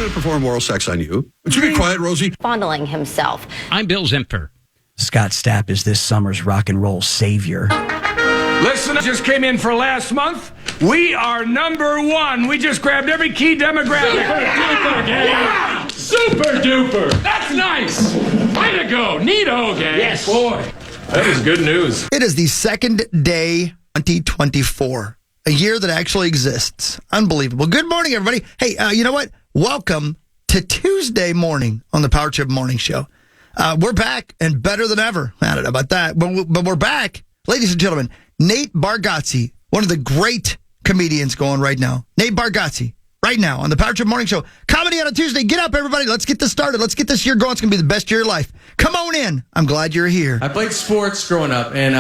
going to perform oral sex on you. Would you be quiet, Rosie? Fondling himself. I'm Bill Zimper. Scott Stapp is this summer's rock and roll savior. Listen, I just came in for last month. We are #1. We just grabbed every key demographic. Super duper, gang. Super duper. That's nice. Way to go. Neato, gang. Yes. Boy, that is good news. It is the second day 2024, a year that actually exists. Unbelievable. Good morning, everybody. Hey, you know what? Welcome to Tuesday morning on the Power Trip Morning Show. We're back and better than ever. I don't know about that, but we're back. Ladies and gentlemen, Nate Bargatze, one of the great comedians going right now. Nate Bargatze, right now on the Power Trip Morning Show. Comedy on a Tuesday. Get up, everybody. Let's get this started. Let's get this year going. It's going to be the best year of your life. Come on in. I'm glad you're here. I played sports growing up, and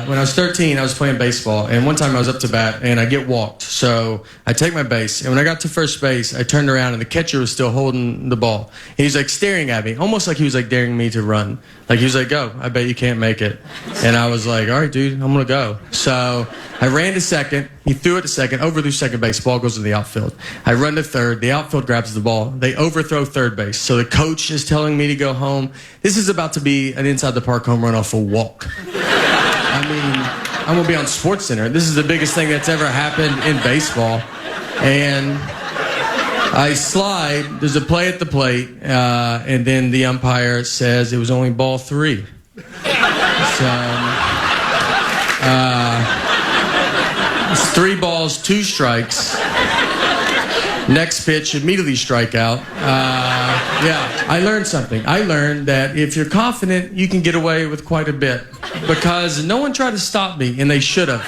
when I was 13, I was playing baseball, and one time I was up to bat, and I get walked. So I take my base, and when I got to first base, I turned around, and the catcher was still holding the ball. And he's like staring at me, almost like he was like daring me to run. Like he was like, go, I bet you can't make it. And I was like, all right, dude, I'm going to go. So I ran to second. He threw it to second, overthrew second base. Ball goes to the outfield. I run to third. The outfield grabs the ball. They overthrow third base. So the coach is telling me to go home. This is about to be an inside the park home run off a walk. I mean, I'm going to be on SportsCenter. This is the biggest thing that's ever happened in baseball. And I slide. There's a play at the plate. And then the umpire says it was only ball 3. So it's 3 balls, 2 strikes. Next pitch, immediately strike out. Yeah, I learned something. I learned that if you're confident, you can get away with quite a bit. Because no one tried to stop me, and they should have.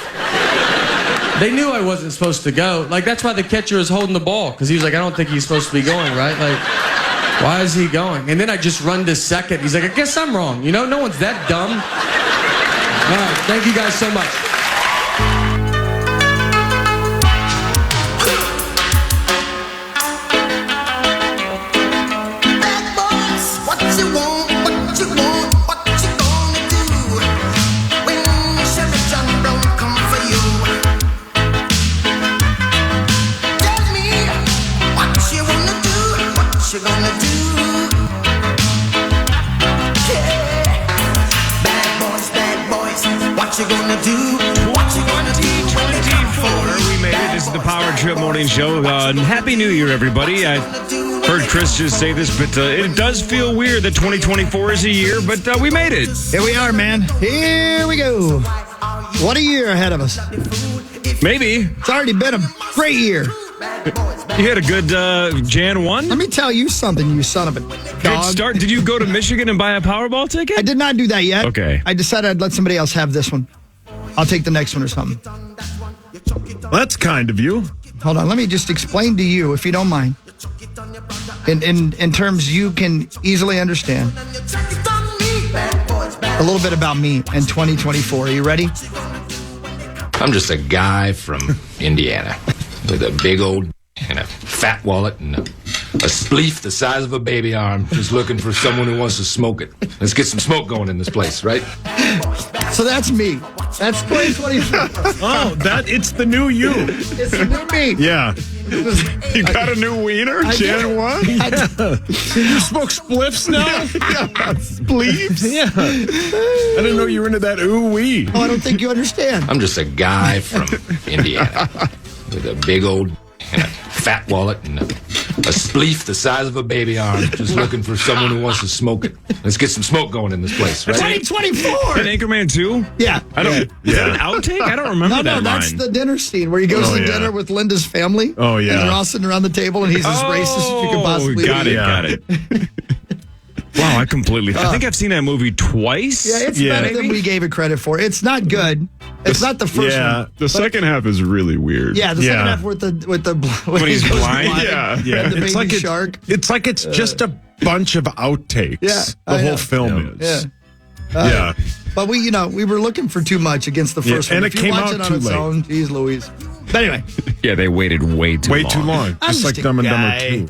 They knew I wasn't supposed to go. Like, that's why the catcher was holding the ball. Because he was like, I don't think he's supposed to be going, right? Like, why is he going? And then I just run to second. He's like, I guess I'm wrong. You know, no one's that dumb. All right, thank you guys so much. The Power Trip Morning Show. Happy New Year, everybody. I heard Chris just say this, but it does feel weird that 2024 is a year, but we made it. Here we are, man. Here we go. What a year ahead of us. Maybe. It's already been a great year. You had a good Jan 1? Let me tell you something, you son of a Good dog. start. Did you go to Michigan and buy a Powerball ticket? I did not do that yet. Okay. I decided I'd let somebody else have this one. I'll take the next one or something. That's kind of you. Hold on, let me just explain to you, if you don't mind, in terms you can easily understand, a little bit about me in 2024. Are you ready? I'm just a guy from Indiana with a big old and a fat wallet and a spleef the size of a baby arm, just looking for someone who wants to smoke it. Let's get some smoke going in this place, right? So that's me. That's 2024. Oh, it's the new you. It's the new me. Yeah. You got a new wiener, Jan 1? You smoke spliffs now? Yeah, spleefs? Yeah. I didn't know you were into that ooh-wee. Oh, I don't think you understand. I'm just a guy from Indiana with a big old and a fat wallet and a spleef the size of a baby arm, just looking for someone who wants to smoke it. Let's get some smoke going in this place, right? 2024! And Anchorman 2? Yeah. Is that an outtake? I don't remember that line. No, that's the dinner scene where he goes to dinner with Linda's family. Oh, yeah. And they're all sitting around the table, and he's as racist as you can possibly got be. Got it. Wow, I think I've seen that movie twice. Yeah, it's better than we gave it credit for. It's not good. It's not the first one. Yeah, the second half is really weird. Yeah, the second half with when he's blind. Yeah. And the baby shark. It's like it's just a bunch of outtakes. Yeah, the whole film is. Yeah. But we were looking for too much against the first one. And if it came watch out it on too its late. own, geez Louise. But anyway. Yeah, they waited way too long. Just like Dumb and Dumber 2.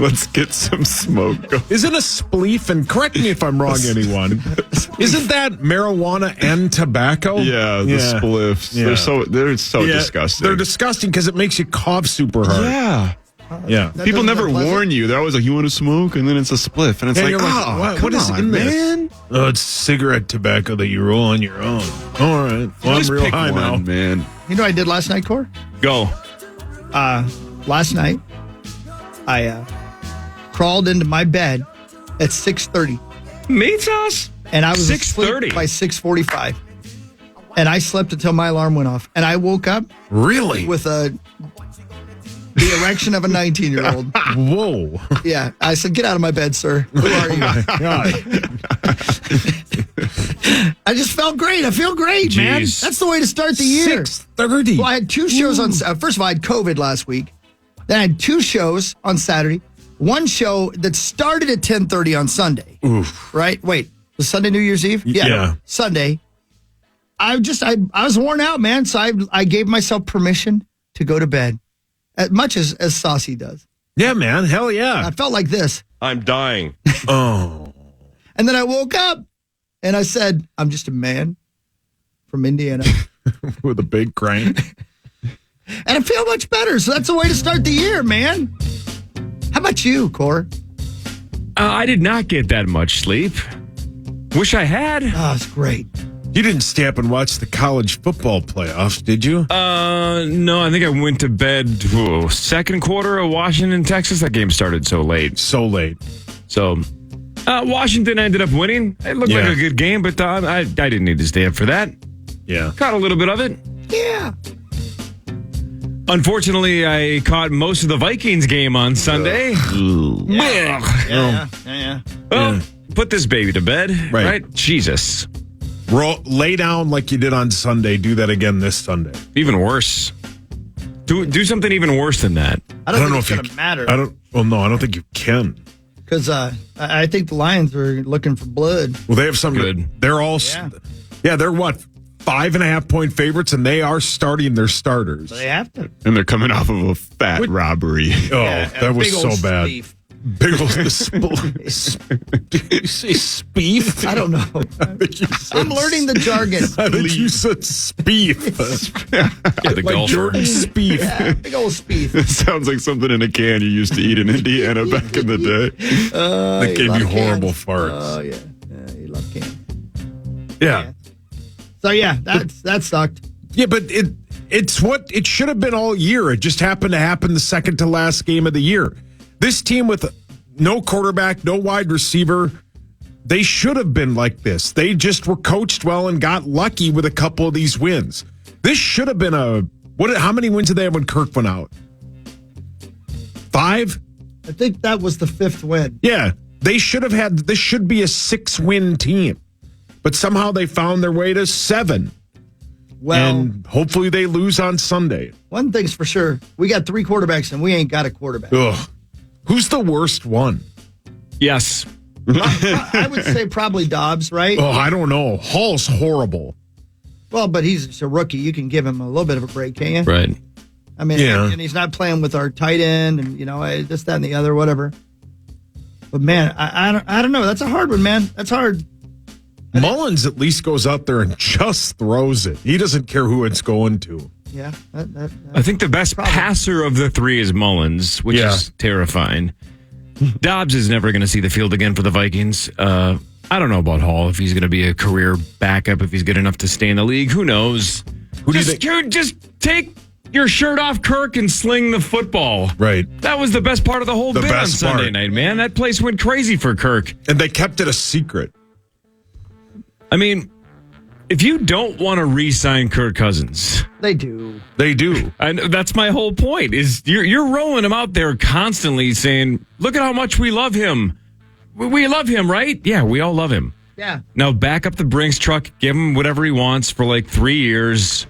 Let's get some smoke going. Isn't a spleef, and correct me if I'm wrong, anyone, isn't that marijuana and tobacco? Yeah, the spliffs. Yeah. They're so disgusting. They're disgusting because it makes you cough super hard. Yeah. Yeah. That People doesn't never sound pleasant. warn you. They're always like, you want to smoke? And then it's a spliff. And it's like, you're what is in this? man? Oh, it's cigarette tobacco that you roll on your own. All right. Well, I'm Just real pick high one, now. man. You know what I did last night, Cor? Go. Last night, I crawled into my bed at 6:30. Meat sauce? And I was 6:30 asleep by 6:45. And I slept until my alarm went off. And I woke up Really? with the erection of a 19-year-old. Whoa. Yeah. I said, get out of my bed, sir. Who are you? God. I just felt great. I feel great, man. Jeez. That's the way to start the year. 6:30. Well, I had two shows on. First of all, I had COVID last week. Then I had two shows on Saturday. One show that started at 10:30 on Sunday. Oof. Right? Wait, was Sunday New Year's Eve? Yeah. Sunday. I was worn out, man. So I gave myself permission to go to bed, as much as Saucy does. Yeah, man. Hell yeah. I felt like this, I'm dying. Oh. and then I woke up, and I said, "I'm just a man from Indiana." With a big crank. And I feel much better. So that's the way to start the year, man. How about you, Cor? I did not get that much sleep. Wish I had. Oh, it's great. You didn't stay up and watch the college football playoffs, did you? No, I think I went to bed second quarter of Washington, Texas. That game started so late. So late. So, Washington ended up winning. It looked like a good game, but I didn't need to stay up for that. Yeah. Caught a little bit of it. Yeah. Unfortunately, I caught most of the Vikings game on Sunday. Yeah. Well, put this baby to bed, right? Jesus. Lay down like you did on Sunday. Do that again this Sunday. Even worse. Do something even worse than that. I don't think it's going to matter. I don't think you can. Because I think the Lions are looking for blood. Well, they have something. Good. They're all. Yeah, they're what? 5.5-point favorites, and they are starting their starters. They have to. And they're coming off of a fat robbery. Oh, that was so bad. Beef. Big old Did you say speef? I don't know. I'm learning the jargon. I think you said speef. Yeah, the like golfer. Jordan Spieth. Yeah, big old speef. It sounds like something in a can you used to eat in Indiana back in the day. That gave you horrible farts. Oh, yeah. You love cans. Yeah. So, yeah, that sucked. Yeah, but it's what it should have been all year. It just happened to happen the second to last game of the year. This team with no quarterback, no wide receiver, they should have been like this. They just were coached well and got lucky with a couple of these wins. This should have been how many wins did they have when Kirk went out? 5? I think that was the 5th win. Yeah, they should have had, this should be a 6-win team. But somehow they found their way to 7. Well, and hopefully they lose on Sunday. one thing's for sure. We got 3 quarterbacks, and we ain't got a quarterback. Ugh. Who's the worst one? Yes. I would say probably Dobbs, right? Oh, I don't know. Hall's horrible. Well, but he's just a rookie. You can give him a little bit of a break, can't you? Right. I mean, Yeah. and he's not playing with our tight end and, this, that, and the other, whatever. But, man, I don't know. That's a hard one, man. That's hard. Mullins at least goes out there and just throws it. He doesn't care who it's going to. Yeah. I think the best passer of the 3 is Mullins, which is terrifying. Dobbs is never going to see the field again for the Vikings. I don't know about Hall, if he's going to be a career backup, if he's good enough to stay in the league. Who knows? Who do you think? Just take your shirt off, Kirk, and sling the football. Right. That was the best part of the whole The bit on best Sunday part. night, man. That place went crazy for Kirk. And they kept it a secret. I mean, if you don't want to re-sign Kirk Cousins, They do. They do. and that's my whole point, is you're rolling him out there constantly saying, look at how much we love him. We love him, right? Yeah, we all love him. Yeah. Now back up the Brinks truck, give him whatever he wants for like 3 years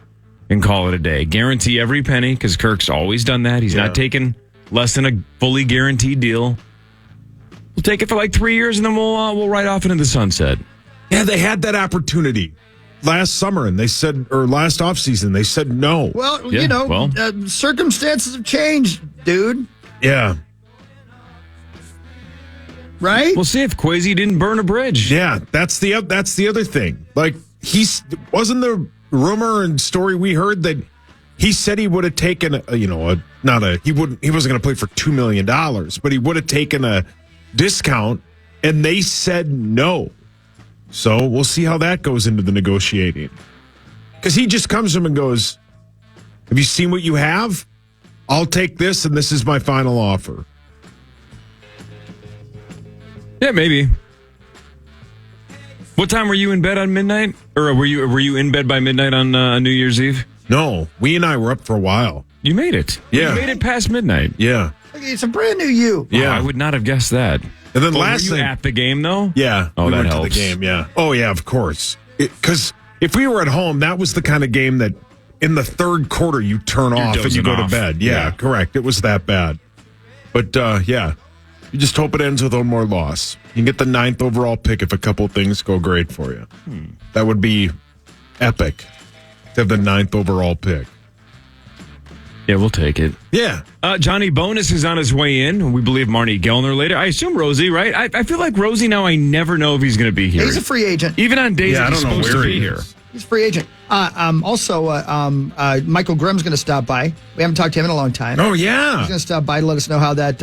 and call it a day. Guarantee every penny, because Kirk's always done that. He's not taking less than a fully guaranteed deal. We'll take it for like 3 years and then we'll ride off into the sunset. Yeah, they had that opportunity last summer, and they said, or last offseason, they said no. Well, Yeah, circumstances have changed, dude. Yeah. Right? We'll see if Kwesi didn't burn a bridge. Yeah, that's the other thing. Like, wasn't the rumor and story we heard that he said he would have taken he wasn't going to play for $2 million, but he would have taken a discount, and they said no. So we'll see how that goes into the negotiating. Because he just comes to him and goes, have you seen what you have? I'll take this, and this is my final offer. Yeah, maybe. What time were you in bed on midnight? Or were you in bed by midnight on New Year's Eve? No, we and I were up for a while. You made it. Yeah. You made it past midnight. Yeah. It's a brand new you. Yeah. I would not have guessed that. And then Were last you thing, at the game, though? Yeah. Oh, we that went helps. to the game, yeah. Oh, yeah, of course. Because if we were at home, that was the kind of game that in the third quarter you turn off and you dozing go to off. bed. Yeah, correct. It was that bad. But, yeah, you just hope it ends with one more loss. You can get the 9th overall pick if a couple things go great for you. That would be epic to have the 9th overall pick. Yeah, we'll take it. Yeah. Johnny Bonus is on his way in. We believe Marnie Gellner later. I assume Rosie, right? I feel like Rosie now, I never know if he's going to be here. He's a free agent. Even on days Yeah, that I he's don't know supposed where to be he here. is. He's a free agent. Also, Michael Grimm's going to stop by. We haven't talked to him in a long time. Oh, yeah. He's going to stop by to let us know how that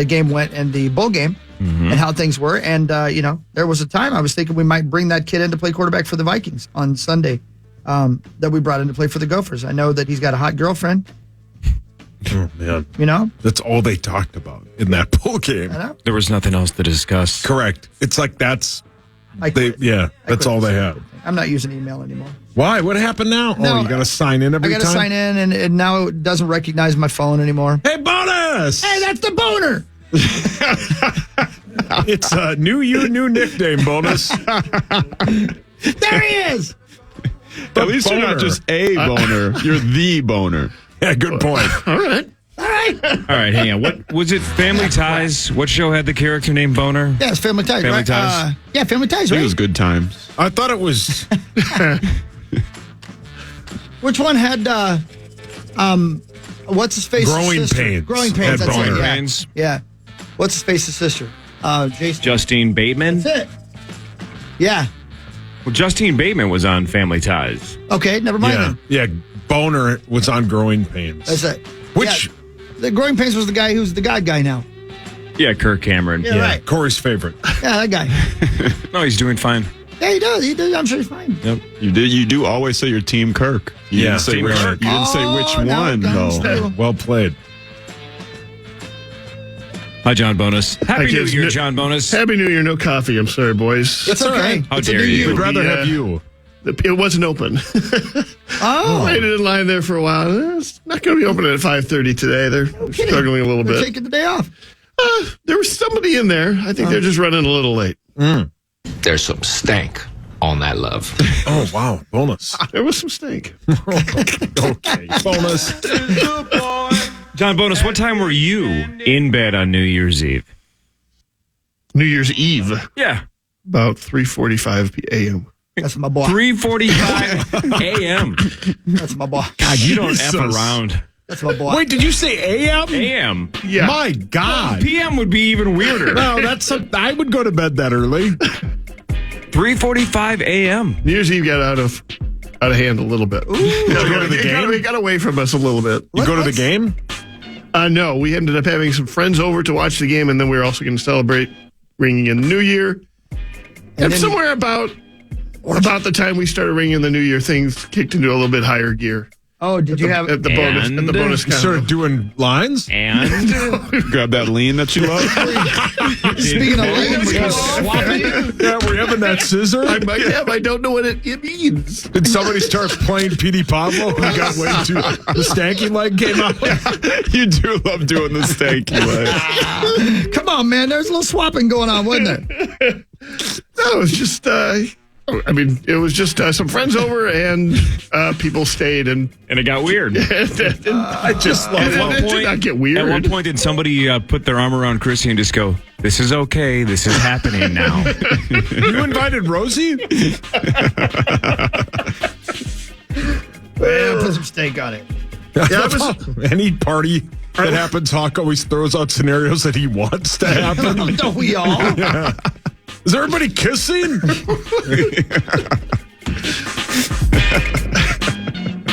game went in the bowl game and how things were. And, there was a time I was thinking we might bring that kid in to play quarterback for the Vikings on Sunday that we brought in to play for the Gophers. I know that he's got a hot girlfriend. Oh, man. That's all they talked about in that bowl game. I know. There was nothing else to discuss. Correct. It's like that's I quit. that's all they have. I'm not using email anymore. Why? What happened now? No, you got to sign in every I time? got to sign in, and now it doesn't recognize my phone anymore. Hey, bonus! Hey, that's the boner. It's a new nickname, bonus. There he is. At least you're not just a boner. You're the boner. Yeah, good point. All right. All right, hang on. What was it? Family Ties? What show had the character named Boner? Yeah, it's Family Ties, Family right? Ties. Yeah, Family Ties, It right? was good times. I thought it was. Which one had, what's his face? Growing sister? Pains. Growing Had Pains, that's Boner. it, yeah. Pains. Yeah. What's his face's sister? Jason. Justine Bateman? That's it. Yeah. Well, Justine Bateman was on Family Ties. Okay, never mind Yeah, then. yeah. Boner was on Growing Pains. That's it. Which- Yeah, the Growing Pains was the guy who's the God guy now. Yeah, Kirk Cameron. Yeah, right. Corey's favorite. Yeah, that guy. No, he's doing fine. Yeah, he does. He does. I'm sure he's fine. Yep. You do always say you're Team Kirk. You Yeah, didn't say Team which. Kirk. You didn't say which now one it comes though. to- Well played. Hi, John Bonus. Happy New kids. Year, John Bonus. Happy New Year, no coffee. I'm sorry, boys. It's okay. How It's a dare new you. We'd rather Yeah. have you. It wasn't open. Oh. Waited in line there for a while. It's not going to be open at 5:30 today. They're kidding. struggling a little They're bit. taking the day off. There was somebody in there. I think they're just running a little late. There's some stank on that love. Oh, wow. Bonus. There was some steak. Okay. Bonus. John Bonus, what time were you in bed on New Year's Eve? New Year's Eve, Yeah. about 3:45 a.m. That's my boy. 3:45 a.m. That's my boy. God, you don't F Jesus. around. That's my boy. Wait, did you say AM? A.m. Yeah. My God. P.m. would be even weirder. No, I would go to bed that early. 3:45 a.m. New Year's Eve got out of hand a little bit. Did you go to the game? It got away from us a little bit. You go to the game? No, we ended up having some friends over to watch the game, and then we were also going to celebrate ringing in the New Year. And then- somewhere about the time we started ringing in the New Year, things kicked into a little bit higher gear. Oh, did you have At the bonus And- bonus You count. started doing lines? And Grab that lean that you love. Speaking of lean, we got swapping. Yeah, we're having that scissor. I might have. I don't know what it means. Did somebody start playing P.D. Pablo? We got way too. The stanky leg came out. You do love doing the stanky leg. Come on, man. There's a little swapping going on, wasn't there? No, it was just. It was just some friends over, and people stayed, and it got weird. I just love it. Did not get weird. At one point, did somebody put their arm around Chrissy and just go, "This is okay. This is happening now." You invited Rosie? Yeah, put some steak on it. Any party that happens, Hawk always throws out scenarios that he wants to happen. Don't we all? Yeah. Is everybody kissing?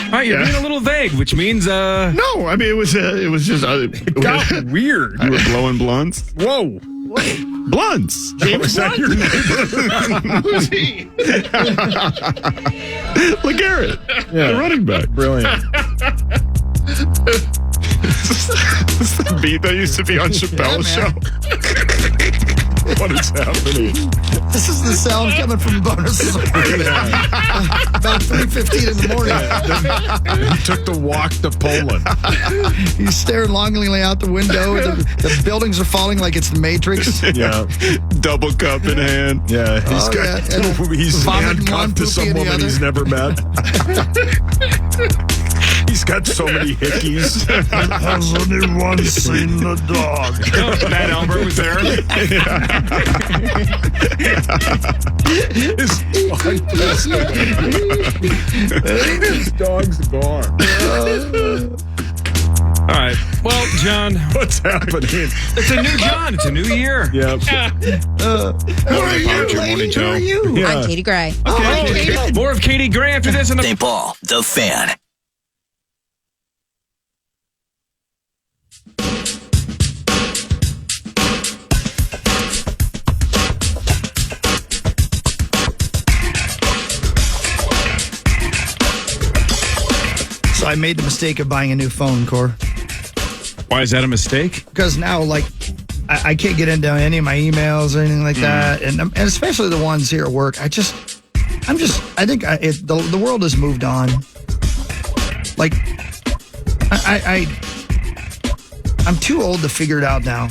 All right, you're being a little vague, which means No, I mean it was just It got weird. You were blowing blunts? Whoa. Blunts. Was that your neighbor? Who's he? LeGarrette, the running back. Brilliant. This is the beat that used to be on Chappelle's show. What is happening? This is the sound coming from Bonus's apartment. About 3:15 in the morning. He took the walk to Poland. He's staring longingly out the window. The buildings are falling like it's the Matrix. Yeah. Double cup in hand. Yeah. Oh, yeah. And He's vomit in one, handcuffed to poopy some in the woman other. he's never met. He's got so many hickeys. Has anyone seen the dog? Matt Albert was there. His dog's gone. All right. Well, John, What's happening? it's a new John. It's a new year. Yep. Who are you, Morning lady? show. Who are you? Yeah. I'm Katie Gray. Okay. More of Katie Gray after this in the St. Paul, the Fan. So I made the mistake of buying a new phone, Cor. Why is that a mistake? Because now, like, I can't get into any of my emails or anything like that, and especially the ones here at work. I think the world has moved on. Like, I'm too old to figure it out now.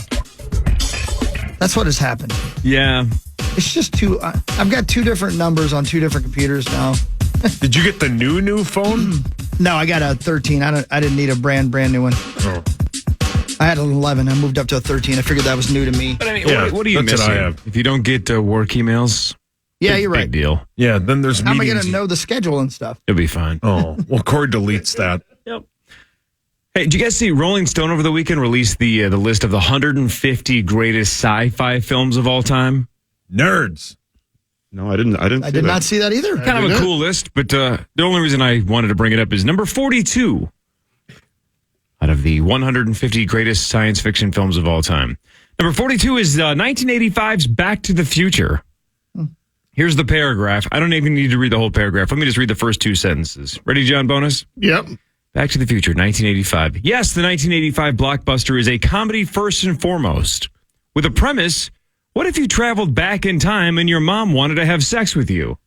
That's what has happened. Yeah. It's just too. I've got two different numbers on two different computers now. Did you get the new phone? No, I got a 13. I didn't need a brand new one. Oh. I had an 11. I moved up to a 13. I figured that was new to me. But I mean, Yeah, what do you that's miss? what I have. If you don't get work emails, Yeah, you're right. big deal. Yeah, then there's How am I meetings. going to know the schedule and stuff? It'll be fine. Oh, well, Corey deletes that. Hey, did you guys see Rolling Stone over the weekend released the list of the 150 greatest sci-fi films of all time? Nerds. No, I didn't. I did not see that either. Kind of a cool list, but the only reason I wanted to bring it up is number 42 out of the 150 greatest science fiction films of all time. Number 42 is 1985's Back to the Future. Here's the paragraph. I don't even need to read the whole paragraph. Let me just read the first two sentences. Ready, John Bonus? Yep. Back to the Future, 1985. Yes, the 1985 blockbuster is a comedy first and foremost. With a premise, what if you traveled back in time and your mom wanted to have sex with you?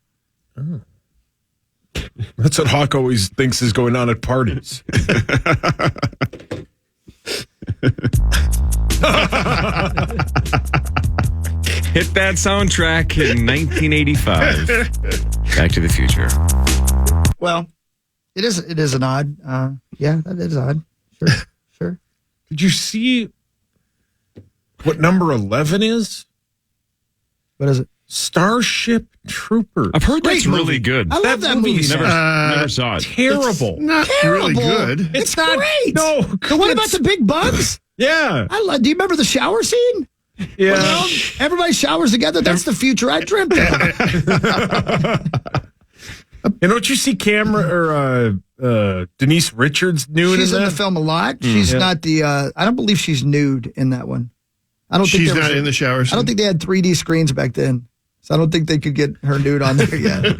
That's what Hawk always thinks is going on at parties. Hit that soundtrack in 1985. Back to the Future. Well, it is an odd. Yeah, that is odd. Sure. Did you see what number 11 is? What is it? Starship Troopers. I've heard that's Great movie. really good. I love that movie. Never saw it. Terrible. Not Terrible. really good. It's not great. No. The one about the big bugs? Yeah. Do you remember the shower scene? Yeah. Well, everybody showers together. That's the future I dreamt of. You know what you see Denise Richards nude She's in that? the film a lot. She's not the. I don't believe she's nude in that one. I don't think She's there not was in the shower scene. I don't think they had 3D screens back then, so I don't think they could get her nude on there yet.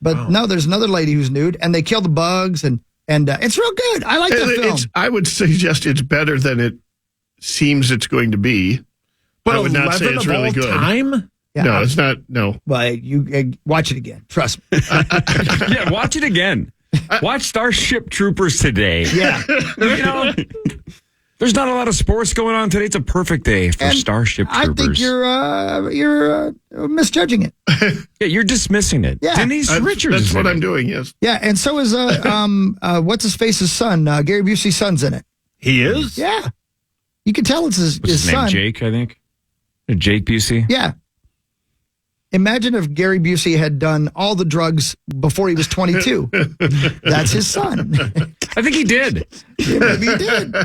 But no, there's another lady who's nude, and they kill the bugs, and it's real good. I like that film. I would suggest it's better than it seems it's going to be. But I would not say 11 it's of really all good. time? Yeah, No, it's not. No. Well, you watch it again. Trust me. Yeah, watch it again. Watch Starship Troopers today. Yeah. You know, there's not a lot of sports going on today. It's a perfect day for And Starship Troopers. I think you're misjudging it. Yeah, you're dismissing it. Yeah. Denise Richards. That's is what in I'm it. doing, yes. Yeah, and so is what's his face's son, Gary Busey's son's in it. He is? Yeah, you can tell it's his What's his name? son. Jake, I think. Jake Busey. Yeah. Imagine if Gary Busey had done all the drugs before he was 22. That's his son. I think he did. Yeah, maybe he did.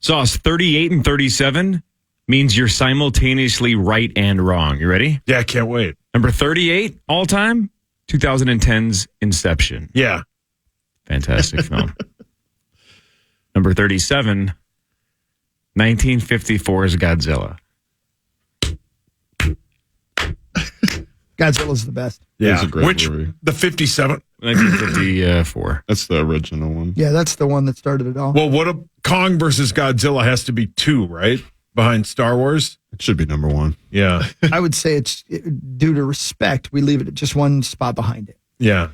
Sauce 38 and 37 means you're simultaneously right and wrong. You ready? Yeah, I can't wait. Number 38 all time, 2010's Inception. Yeah. Fantastic film. Number 37, 1954's Godzilla. Godzilla's the best. Yeah, It's a great which movie. the 57. 1954. That's the original one. Yeah, that's the one that started it all. Well, what a Kong versus Godzilla has to be 2, right? Behind Star Wars. It should be number 1. Yeah, I would say it's due to respect. We leave it at just one spot behind it. yeah.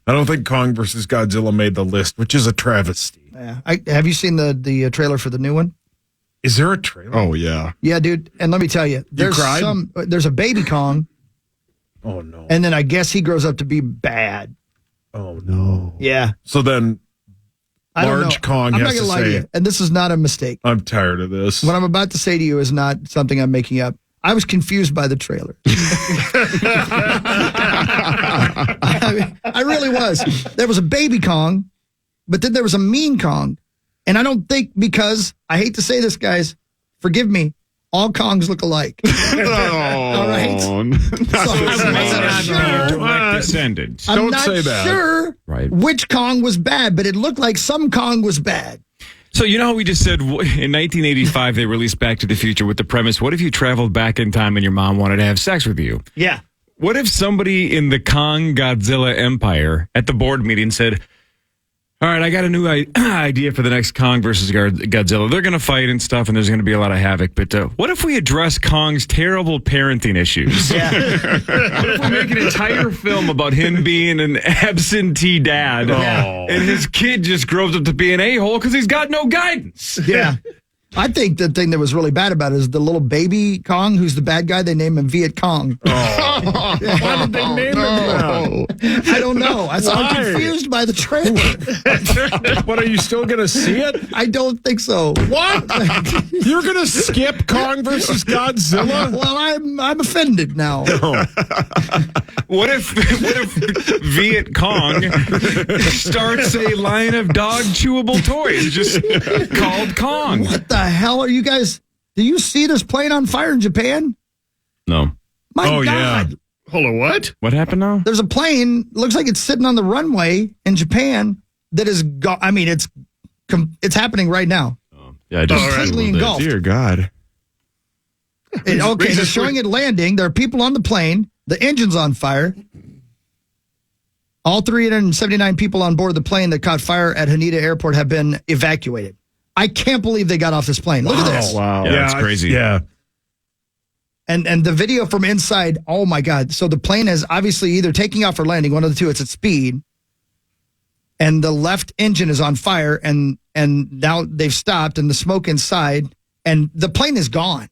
I don't think Kong versus Godzilla made the list, which is a travesty. Yeah. Have you seen the trailer for the new one? Is there a trailer? Oh, yeah. Yeah, dude. And let me tell you, there's cried? there's a baby Kong, Oh no. and then I guess he grows up to be bad. Oh no. Yeah. So then I don't Large know. Kong I'm has not gonna to lie to say, you, and this is not a mistake. I'm tired of this. What I'm about to say to you is not something I'm making up. I was confused by the trailer. I really was. There was a baby Kong, but then there was a mean Kong. And I don't think, because, I hate to say this, guys, forgive me, all Kongs look alike. All right? Descendants. I'm Don't not say that. sure Right. which Kong was bad, but it looked like some Kong was bad. So you know how we just said in 1985 they released Back to the Future with the premise, what if you traveled back in time and your mom wanted to have sex with you? Yeah. What if somebody in the Kong Godzilla empire at the board meeting said, all right, I got a new idea for the next Kong versus Godzilla. They're going to fight and stuff, and there's going to be a lot of havoc. But what if we address Kong's terrible parenting issues? Yeah. What if we make an entire film about him being an absentee dad, and his kid just grows up to be an a-hole because he's got no guidance? Yeah. I think the thing that was really bad about it is the little baby Kong, who's the bad guy, they name him Viet Cong. Why did they name him that? I don't know. I'm confused by the trailer. What, are you still going to see it? I don't think so. What? You're going to skip Kong versus Godzilla? Well, I'm offended now. What if Viet Cong starts a line of dog chewable toys just called Kong? What the hell are you guys? Do you see this plane on fire in Japan? No. My Oh, God. yeah. Hold on, what? What happened now? There's a plane, looks like it's sitting on the runway in Japan that is, I mean, it's happening right now. Yeah, I just Completely engulfed. Dear God. Okay, they're showing it landing. There are people on the plane. The engine's on fire. All 379 people on board the plane that caught fire at Haneda Airport have been evacuated. I can't believe they got off this plane. Look at this. Wow. Yeah, that's crazy. Yeah. And the video from inside, oh my God. So the plane is obviously either taking off or landing, one of the two. It's at speed. And the left engine is on fire, and now they've stopped, and the smoke inside, and the plane is gone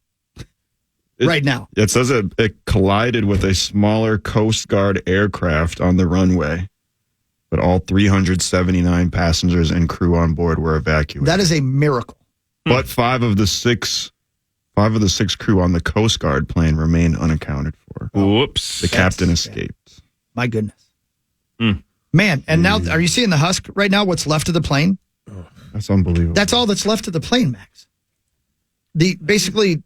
right now. It says it collided with a smaller Coast Guard aircraft on the runway, but all 379 passengers and crew on board were evacuated. That is a miracle. But five of the six crew on the Coast Guard plane remain unaccounted for. Whoops. The captain escaped. My goodness. Man, and now, are you seeing the husk right now, what's left of the plane? That's unbelievable. That's all that's left of the plane, Max. Basically,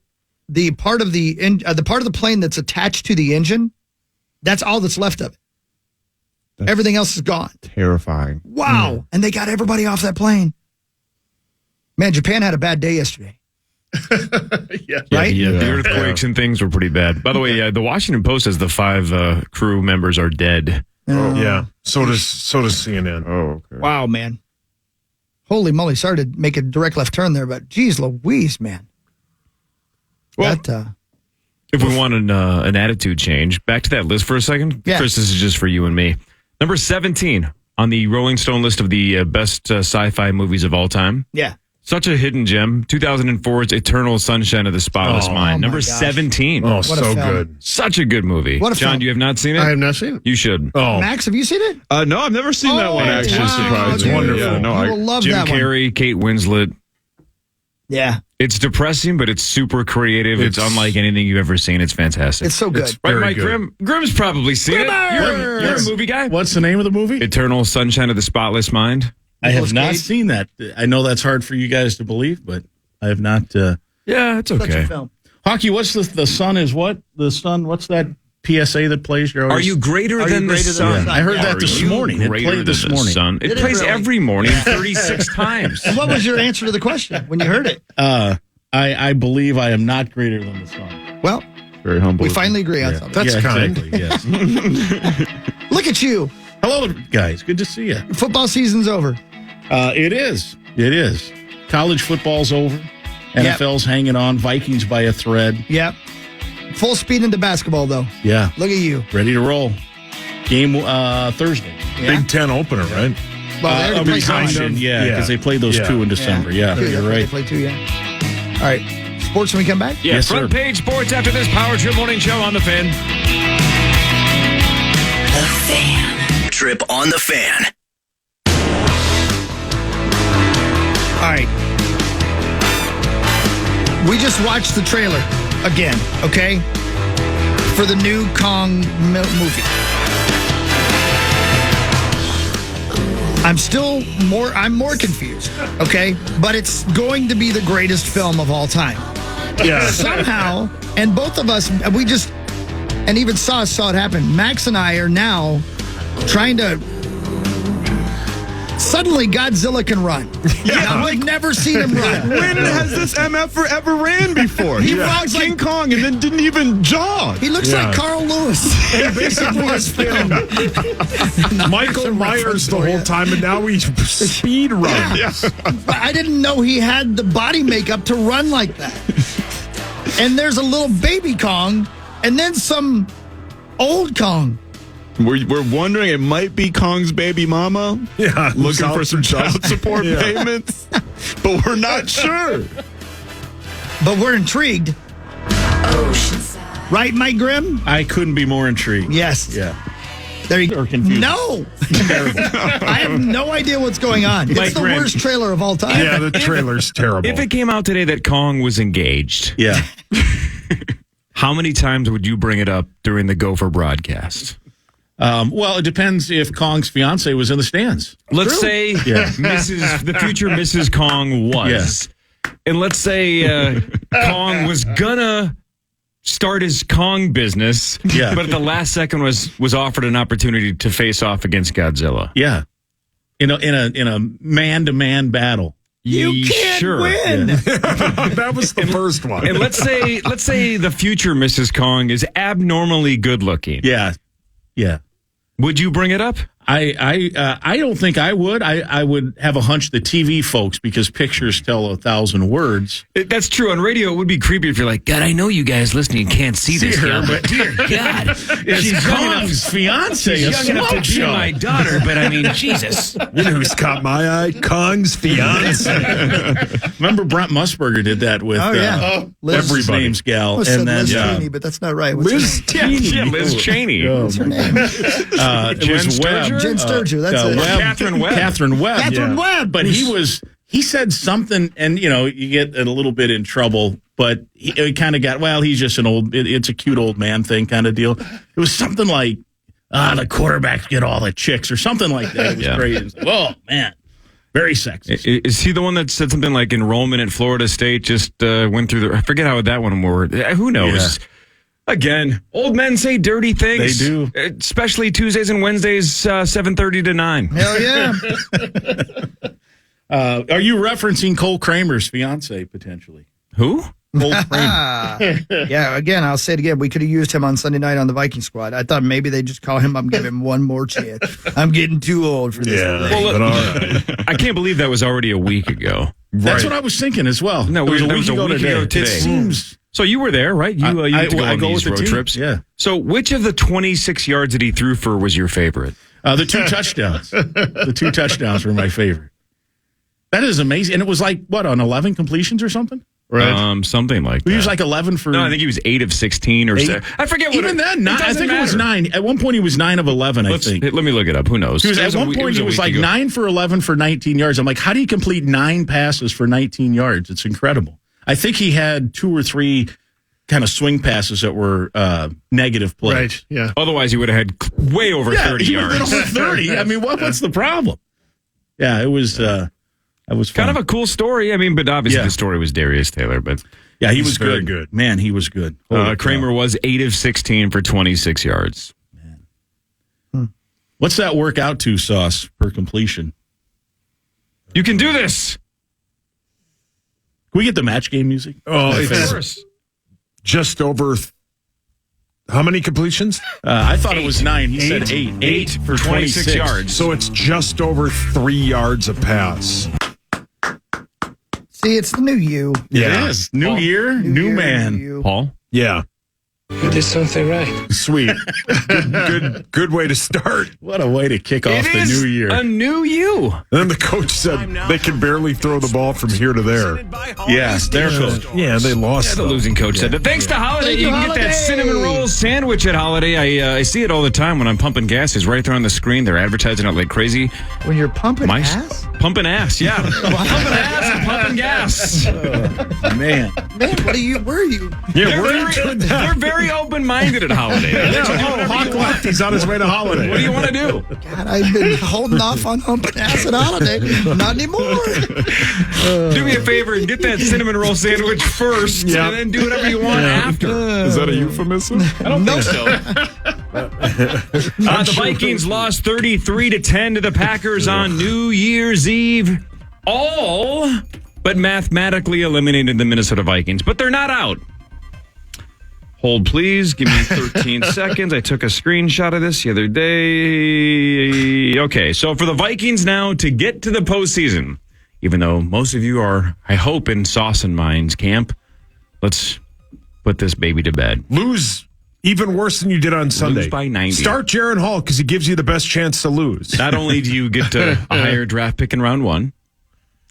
the part of the plane that's attached to the engine, that's all that's left of it. Everything else is gone. Terrifying. Wow. And they got everybody off that plane. Man, Japan had a bad day yesterday. Right? Yeah, the earthquakes and things were pretty bad. By the way, the Washington Post says the 5 crew members are dead. Yeah. So does CNN. Oh, okay. Wow, man. Holy moly. Sorry to make a direct left turn there, but geez Louise, man. Well, That, if we want an attitude change, back to that list for a second. Yeah. Chris, this is just for you and me. Number 17 on the Rolling Stone list of the best sci-fi movies of all time. yeah. Such a hidden gem. 2004's Eternal Sunshine of the Spotless Mind. Number my gosh. 17. Oh, What a so film. good. Such a good movie. What a John, film. you have not seen it? I have not seen it. You should. Oh, Max, have you seen it? No, I've never seen that one, actually, wow, surprisingly. dude. wonderful. Yeah, no, You will love Jim that one. Carrey, Kate Winslet. Yeah. It's depressing, but it's super creative. It's unlike anything you've ever seen. It's fantastic. It's so good. right, very Mike good. Grimm? Grimm's probably seen it. You're a movie guy. What's the name of the movie? Eternal Sunshine of the Spotless Mind. I have Nicolas not Cage? seen that. I know that's hard for you guys to believe, but I have not. Yeah, it's Such okay. a film. Hockey, what's the sun is what? The sun, what's that PSA that plays? Are you greater than the sun? Yeah. I heard that this morning. It played this morning. Sun? It plays every morning 36 times. And what was your answer to the question when you heard it? I believe I am not greater than the sun. Well, very humble. We finally agree on something. That's kind. Exactly, yes. Look at you. Hello, guys. Good to see you. Football season's over. It is. It is. College football's over. NFL's hanging on. Vikings by a thread. Yep. Full speed into basketball, though. Yeah. Look at you. Ready to roll. Game Thursday. Big Ten opener, right? Well, they already played Resumption, because they played those two in December. Yeah, you're right. They played two, yeah. All right. Sports when we come back? Yes, front page sports after this Power Trip Morning Show on The Fan. The Fan. Trip on The Fan. All right. We just watched the trailer again, okay? For the new Kong movie. I'm more confused, okay? But it's going to be the greatest film of all time. Yeah. Somehow, and both of us, and even saw it happen. Max and I are now trying to. Suddenly, Godzilla can run. Yeah, I've never seen him run. When has this MF ever ran before? He runs like King Kong and then didn't even jog. He looks like Carl Lewis. He basically has been Michael Myers the whole time, and now he speed runs. Yeah. But I didn't know he had the body makeup to run like that. And there's a little baby Kong, and then some old Kong. We're wondering, it might be Kong's baby mama. Yeah, looking for some child support payments, but we're not sure. But we're intrigued. Right, Mike Grimm? I couldn't be more intrigued. Yes. Yeah. There you go. Confused. No. I have no idea what's going on. It's the worst trailer of all time. Yeah, the trailer's terrible. If it came out today that Kong was engaged, how many times would you bring it up during the Gopher broadcast? Well, it depends if Kong's fiance was in the stands. Let's say the future Mrs. Kong was. And let's say Kong was gonna start his Kong business, but at the last second was offered an opportunity to face off against Godzilla. Yeah. In a man-to-man battle. You can't win. That was the first one. And let's say the future Mrs. Kong is abnormally good looking. Yeah. Yeah. Would you bring it up? I don't think I would. I would have a hunch the TV folks, because pictures tell 1,000 words. That's true. On radio, it would be creepy if you're like, God, I know you guys listening can't see this, her, but dear God, she's Kong's fiance. She's young enough to be my daughter, but I mean, Jesus. You know who's caught my eye? Kong's fiance. Remember Brent Musburger did that with Liz name's gal, and then Liz Cheney, but that's not right. Liz Cheney. Yeah, Liz Cheney. What's her name? It was Webb. Jen Sturgeon. That's it. Catherine Webb. Catherine Webb. Catherine Webb. But he said something, and you get a little bit in trouble. But it kind of got, he's just it's a cute old man thing kind of deal. It was something like, the quarterbacks get all the chicks or something like that. It was great. It was like, oh man, very sexy. Is he the one that said something like enrollment at Florida State just went through I forget how that one worked. Who knows? Yeah. Again, old men say dirty things. They do. Especially Tuesdays and Wednesdays, 7:30 to 9. Hell yeah. Are you referencing Cole Kramer's fiance, potentially? Who? Cole Kramer. Yeah, again, I'll say it again. We could have used him on Sunday night on the Viking squad. I thought maybe they'd just call him up and give him one more chance. I'm getting too old for this. Yeah, but all right. I can't believe that was already a week ago. That's what I was thinking as well. No, it was a week ago today. It seems... So you were there, right? You get to go on these road trips. Yeah. So which of the 26 yards that he threw for was your favorite? The 2 touchdowns. The 2 touchdowns were my favorite. That is amazing. And it was like, on 11 completions or something? Right. Something like that. He was like 11 for... No, I think he was 8 of 16 or 8. I forget what... Even then, I think it was 9. At one point, he was 9 of 11, I think. Let me look it up. Who knows? At one point, he was like 9 for 11 for 19 yards. I'm like, how do you complete 9 passes for 19 yards? It's incredible. I think he had 2 or 3 kind of swing passes that were negative plays. Right, yeah. Otherwise, he would have had way over 30 yards. He would have been over 30. I mean, what's the problem? Yeah, it was... It was fun. Kind of a cool story. I mean, but obviously the story was Darius Taylor. But Yeah, he He's was very good. good. Man, he was good. Kramer was 8 of 16 for 26 yards. What's that work out to, Sauce, per completion? You can do this. Can we get the match game music? Oh, it's just over. How many completions? I thought it was 9. He said 8. 8 for 26 yards. So it's just over 3 yards a pass. See, it's the new you. Yeah. It is. New year, new man. Paul? Yeah. You did something right. Sweet. Good way to start. What a way to kick off It the is new year. a new you. And then the coach said they can barely throw the ball from here to there. Yeah, their coach. Yeah, they lost. The losing coach said that. Thanks to Holiday, you can get that cinnamon roll sandwich at Holiday. I see it all the time when I'm pumping gas. It's right there on the screen. They're advertising it like crazy. When you're pumping ass? Pumping ass, yeah. Pumping ass and pumping gas. Man, where are you? Yeah, they're very open-minded at Holiday. Hawk left. He's on his way to Holiday. What do you want to do? God, I've been holding off on humping ass at Holiday. Not anymore. Do me a favor and get that cinnamon roll sandwich first, and then do whatever you want after. Is that a euphemism? I don't think so. The Vikings lost 33-10 to the Packers on New Year's Eve. All but mathematically eliminated the Minnesota Vikings, but they're not out. Hold, please. Give me 13 seconds. I took a screenshot of this the other day. Okay, so for the Vikings now to get to the postseason, even though most of you are, I hope, in Sauce and Mine's camp, let's put this baby to bed. Lose even worse than you did on Sunday. Lose by 90. Start Jaron Hall because he gives you the best chance to lose. Not only do you get a higher draft pick in round 1,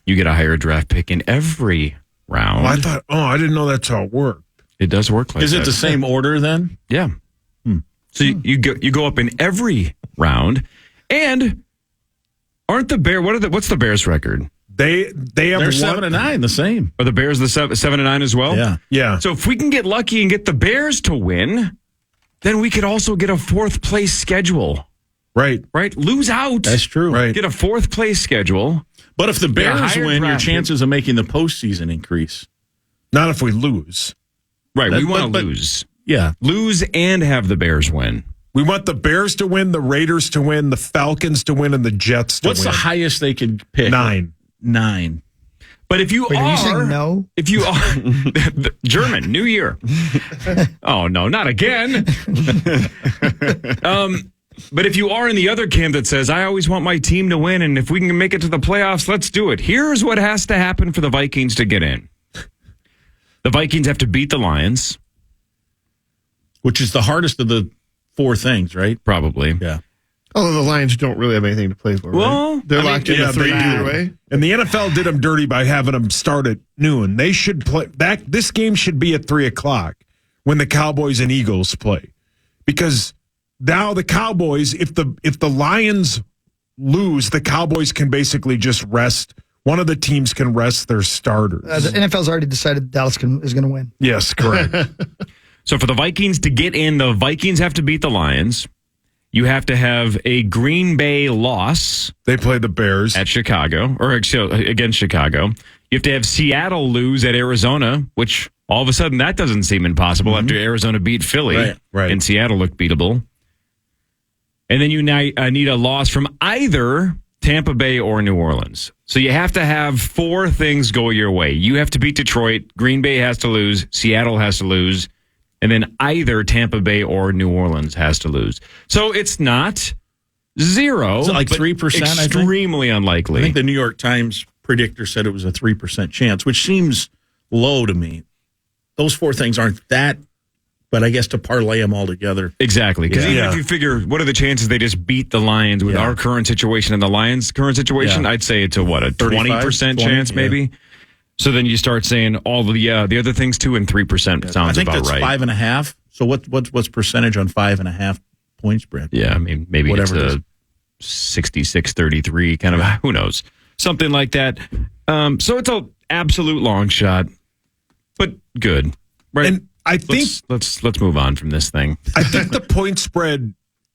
you get a higher draft pick in every round. I didn't know that's how it worked. It does work like that. is it the same order then? Yeah. So you go up in every round, and aren't the Bears? What's the Bears' record? They have They're won- 7-9, the same. Are the Bears the 7-9 as well? Yeah. So if we can get lucky and get the Bears to win, then we could also get a 4th place schedule. Right. Lose out. That's true. Right. Get a 4th place schedule. But if the Bears higher win, your draft chances of making the postseason increase. Not if we lose. Right. We That- want to but- lose. Yeah. Lose and have the Bears win. We want the Bears to win, the Raiders to win, the Falcons to win, and the Jets to What's win. the highest they could pick? 9. 9. But if you Wait, are you saying no? If you are German, New Year. Oh no, not again. But if you are in the other camp that says, I always want my team to win, and if we can make it to the playoffs, let's do it. Here's what has to happen for the Vikings to get in. The Vikings have to beat the Lions. Which is the hardest of the 4 things, right? Probably. Yeah. Although the Lions don't really have anything to play for. Well, right? They're locked into 3 either way. And the NFL did them dirty by having them start at noon. They should play this game should be at 3:00 when the Cowboys and Eagles play, because now the Cowboys, if the Lions lose, the Cowboys can basically just rest. One of the teams can rest their starters. The NFL's already decided Dallas is going to win. Yes, correct. So for the Vikings to get in, the Vikings have to beat the Lions. You have to have a Green Bay loss. They play the Bears at Chicago, or against Chicago. You have to have Seattle lose at Arizona, which all of a sudden that doesn't seem impossible after Arizona beat Philly. Right. And Seattle looked beatable. And then you need a loss from either Tampa Bay or New Orleans. So you have to have 4 things go your way. You have to beat Detroit. Green Bay has to lose. Seattle has to lose. And then either Tampa Bay or New Orleans has to lose. So it's not 0. Is it like but 3%, I think? Extremely unlikely. I think the New York Times predictor said it was a 3% chance, which seems low to me. Those 4 things aren't that, but I guess to parlay them all together. Exactly. Because even if you figure, what are the chances they just beat the Lions with our current situation and the Lions' current situation? I'd say it's a 20% chance maybe? So then you start saying all the other things too, and 3% sounds about right. I think that's 5.5. So what's percentage on 5.5 point spread? Yeah, I mean maybe whatever it's a 66-33 kind of. Who knows? Something like that. So it's an absolute long shot, but good, right? And I think let's move on from this thing. I think the point spread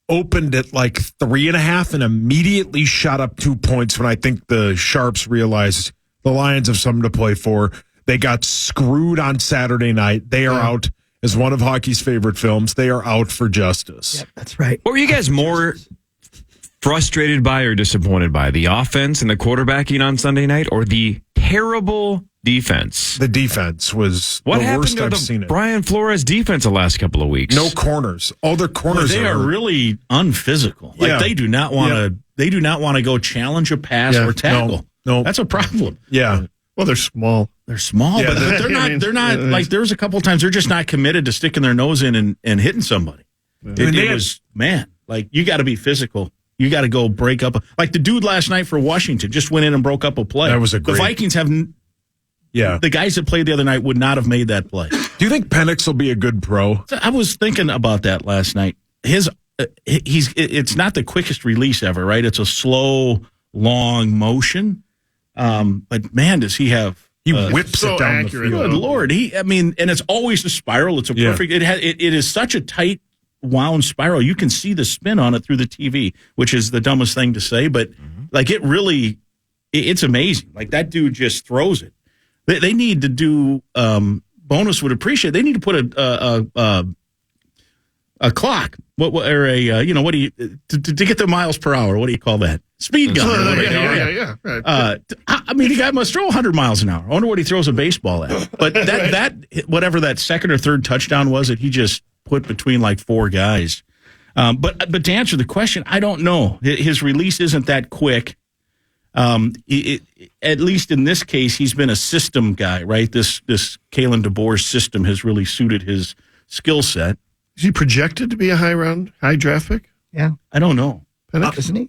opened at like 3.5 and immediately shot up 2 points when I think the Sharps realized the Lions have something to play for. They got screwed on Saturday night. They are out as one of hockey's favorite films. They are out for justice. Yep, that's right. What were you guys more frustrated by or disappointed by? The offense and the quarterbacking on Sunday night, or the terrible defense? The defense was the worst I've seen it. Brian Flores defense the last couple of weeks. No corners. All their corners they are really unphysical. Like they do not want to. They do not want to go challenge a pass or tackle. No, that's a problem. Yeah. Well, they're small. They're small, but they're not. They're not like. There's a couple of times they're just not committed to sticking their nose in and hitting somebody. It was like you got to be physical. You got to go break up. Like the dude last night for Washington just went in and broke up a play. That was the Vikings have. Yeah, the guys that played the other night would not have made that play. Do you think Penix will be a good pro? I was thinking about that last night. It's not the quickest release ever, right? It's a slow, long motion. But man, does he have? He whips so it down accurate, the field. Good Lord, and it's always a spiral. It's a perfect. It is such a tight wound spiral. You can see the spin on it through the TV, which is the dumbest thing to say, but like it really, it's amazing. Like that dude just throws it. They need to do. Bonus would appreciate. They need to put a clock. What do you to get the miles per hour? What do you call that? Speed gun. Yeah. Right. I mean, the guy must throw 100 miles an hour. I wonder what he throws a baseball at. But that whatever that second or third touchdown was that he just put between like four guys. But to answer the question, I don't know. His release isn't that quick. At least in this case, he's been a system guy, right? This Kalen DeBoer's system has really suited his skill set. Is he projected to be a high draft pick? Yeah. I don't know. Isn't he?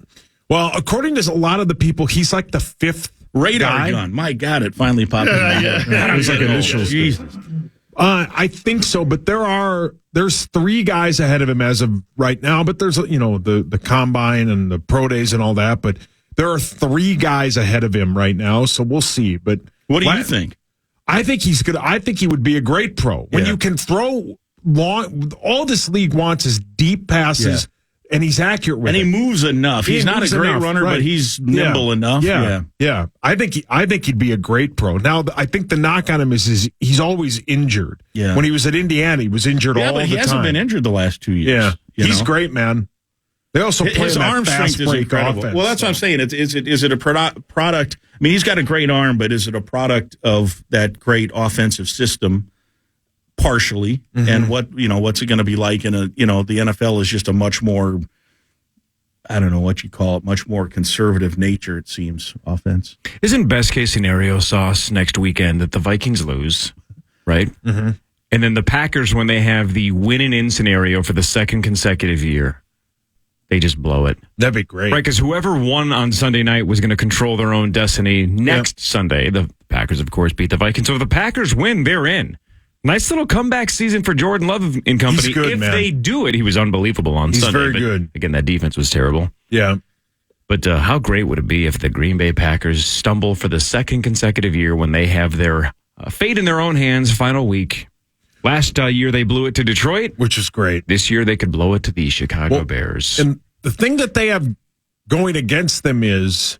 Well, according to a lot of the people, he's like the fifth radar guy. gun. My God, it finally popped in my head. It was like initials. Jesus. I think so, but there's three guys ahead of him as of right now. But there's the combine and the pro days and all that. But there are three guys ahead of him right now, so we'll see. But what do you think? I think he's good. I think he would be a great pro when you can throw long. All this league wants is deep passes. And he's accurate with it. And he moves enough. He's not a great runner, but he's nimble enough. Yeah. I think he'd be a great pro. Now, I think the knock on him is he's always injured. Yeah. When he was at Indiana, he was injured all the time. Yeah, but he hasn't been injured the last 2 years. Yeah. He's great, man. They also play his arm strength is incredible. Offense, well, that's what I'm saying. Is it a product? I mean, he's got a great arm, but is it a product of that great offensive system? Partially, and what's it going to be like in the NFL is just a much more, I don't know what you call it, much more conservative nature, it seems, offense. Isn't best case scenario, Sauce, next weekend that the Vikings lose, right? Mm-hmm. And then the Packers, when they have the win-in scenario for the second consecutive year, they just blow it. That'd be great. Right, because whoever won on Sunday night was going to control their own destiny next Sunday. The Packers, of course, beat the Vikings. So if the Packers win, they're in. Nice little comeback season for Jordan Love and company. He's good, if man. They do it, he was unbelievable on Sunday. He's very good. Again, that defense was terrible. Yeah. But how great would it be if the Green Bay Packers stumble for the second consecutive year when they have their fate in their own hands, final week. Last year, they blew it to Detroit. Which is great. This year, they could blow it to the Chicago Bears. And the thing that they have going against them is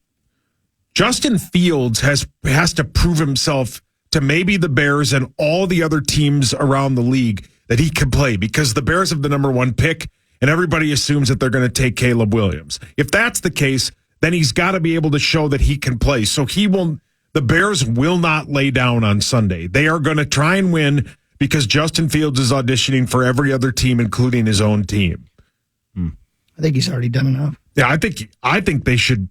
Justin Fields has to prove himself to maybe the Bears and all the other teams around the league that he can play, because the Bears have the number one pick and everybody assumes that they're going to take Caleb Williams. If that's the case, then he's got to be able to show that he can play. So the Bears will not lay down on Sunday. They are going to try and win because Justin Fields is auditioning for every other team, including his own team. I think he's already done enough. Yeah, I think they should.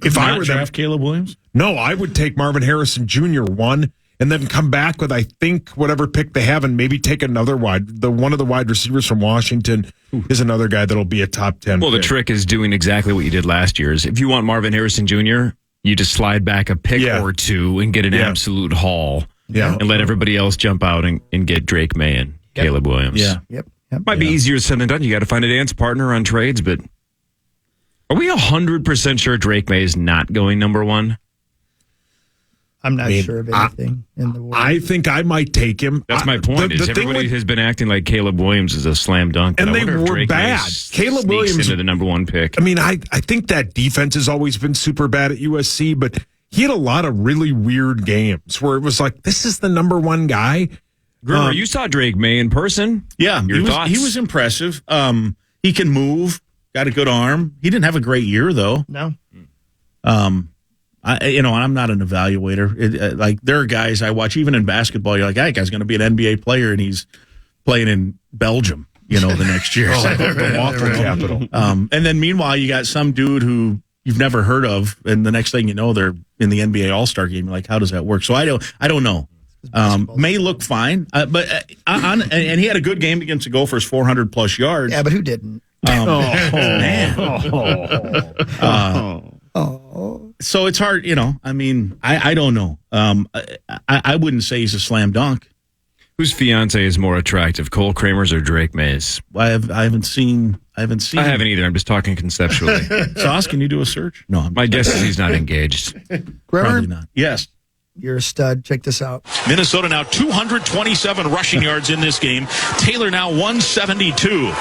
If I were draft Caleb Williams, no, I would take Marvin Harrison Jr. one. And then come back with, I think, whatever pick they have, and maybe take another one of the wide receivers from Washington is another guy that'll be a top 10 Well, pick. the trick is doing exactly what you did last year. Is if you want Marvin Harrison Jr., you just slide back a pick or two and get an absolute haul. Yeah. And let everybody else jump out and get Drake May and Caleb Williams. Yeah. Yep. Might be easier said than done. You got to find a dance partner on trades, but are we 100% sure Drake May is not going number one? I'm not sure of anything in the world. I think I might take him. That's my point. Everybody has been acting like Caleb Williams is a slam dunk. And they were bad. Caleb Williams into the number one pick. I mean, I think that defense has always been super bad at USC, but he had a lot of really weird games where it was like, this is the number one guy. Grimmer, you saw Drake May in person. Yeah, Your thoughts? He was impressive. He can move, got a good arm. He didn't have a great year, though. No. I'm not an evaluator. Like, there are guys I watch, even in basketball, you're like, that guy's going to be an NBA player, and he's playing in Belgium, the next year. The waffle capital. And then meanwhile, you got some dude who you've never heard of, and the next thing you know, they're in the NBA All-Star game. You're like, how does that work? So I don't know. May look fine, but and he had a good game against the Gophers, 400+ yards. Yeah, but who didn't? Man. So it's hard, I don't know. I wouldn't say he's a slam dunk. Whose fiance is more attractive, Cole Kramer's or Drake May's? I haven't seen. I haven't either. I'm just talking conceptually. Sauce, can you do a search? No. My guess is he's not engaged. Probably not. Yes. You're a stud. Check this out. Minnesota now 227 rushing yards in this game. Taylor now 172.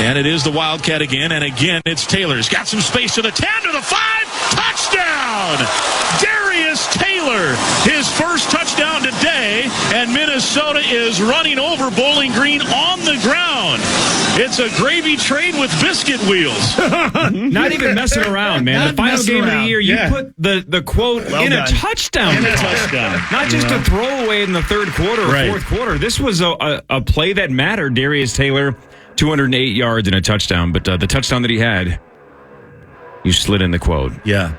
And it is the Wildcat again. And again, it's Taylor. He's got some space to the 10, to the 5. Touchdown! Darius Taylor, his first touchdown today. And Minnesota is running over Bowling Green on the ground. It's a gravy train with biscuit wheels. Not even messing around, man. The final game of the year, you put the quote in a touchdown. In a touchdown. Not just a throwaway in the third quarter or fourth quarter. This was a play that mattered. Darius Taylor, 208 yards and a touchdown. But the touchdown that he had, you slid in the quote. Yeah.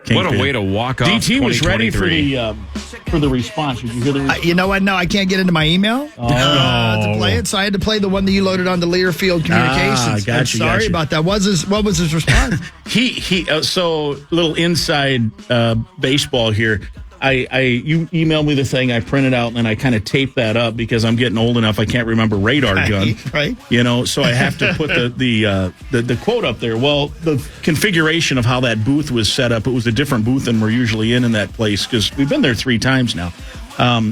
What a way to walk off. DT was ready for the response. Did you hear the you know what? No, I can't get into my email to play it, so I had to play the one that you loaded onto Learfield Communications. Gotcha, I'm sorry about that. What was his response? So little inside baseball here. You emailed me the thing, I printed out, and then I kind of taped that up because I'm getting old enough I can't remember radar gun. Right. So I have to put the quote up there. Well, the configuration of how that booth was set up, it was a different booth than we're usually in that place because we've been there 3 times now.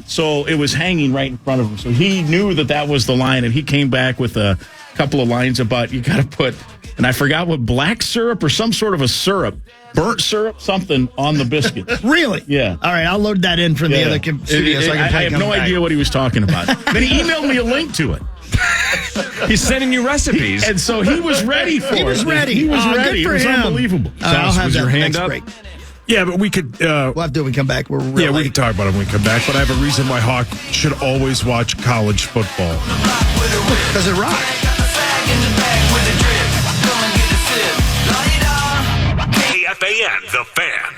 So it was hanging right in front of him. So he knew that was the line, and he came back with a couple of lines about you got to put, and I forgot what, black syrup or some sort of a syrup, burnt syrup, something on the biscuit. Really? Yeah. All right, I'll load that in from the other studio. So I have no idea what he was talking about. Then he emailed me a link to it. He's sending you recipes. And so he was ready for it. He was ready. He was ready. Good for it was him. unbelievable. I'll have was that your hand next up? break. Yeah, but we could. We'll have to when we come back. We're real we can talk about it when we come back. But I have a reason why Hawk should always watch college football. Because it rocks. KFAN, The Fan.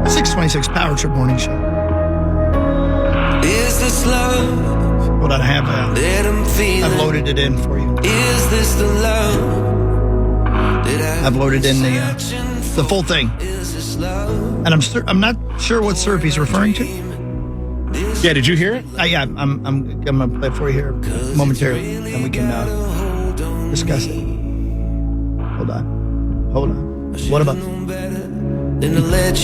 .626 Power Trip Morning Show. Is this love? Hold on, I have I've loaded it in for you. Is this the love? I've loaded in the full thing. And I'm not sure what syrup he's referring to. Yeah, did you hear it? Yeah, I'm gonna play it for you here momentarily, and we can discuss it. Hold on. What about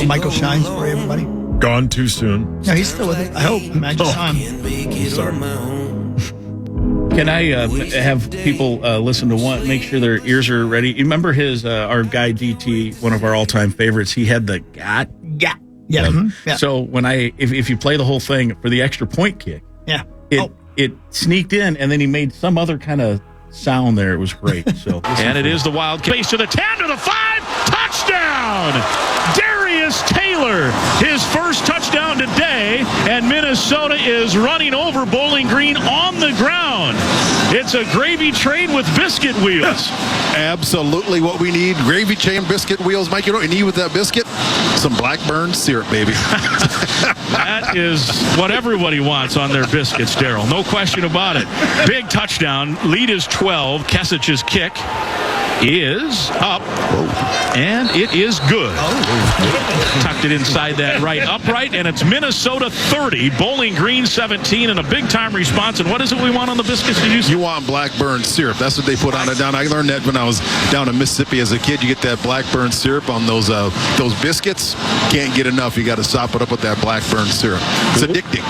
Michael Shines for you, everybody? Gone too soon. No, he's still with it. I hope. I just saw him. Sorry. Can I have people listen to one, make sure their ears are ready? You remember our guy DT, one of our all-time favorites, he had the got. Yeah. Yeah. So when if you play the whole thing for the extra point kick, it sneaked in, and then he made some other kind of sound there. It was great. So and it is the Wildcat. Base to the 10, to the 5. Touchdown! Darius Taylor, his first touchdown today, and Minnesota is running over Bowling Green on the ground. It's a gravy train with biscuit wheels. Absolutely what we need. Gravy train, biscuit wheels. Mike, you know what you need with that biscuit? Some Blackburn syrup, baby. That is what everybody wants on their biscuits, Daryl. No question about it. Big touchdown. Lead is 12. Kesich's kick is up. Whoa. And it is good. Tucked it inside that right upright, and it's Minnesota 30, Bowling Green 17, and a big-time response. And what is it we want on the biscuits? You want blackburn syrup. That's what they put on it down. I learned that when I was down in Mississippi as a kid. You get that blackburn syrup on those biscuits. Can't get enough. You got to sop it up with that blackburn syrup. It's addicting.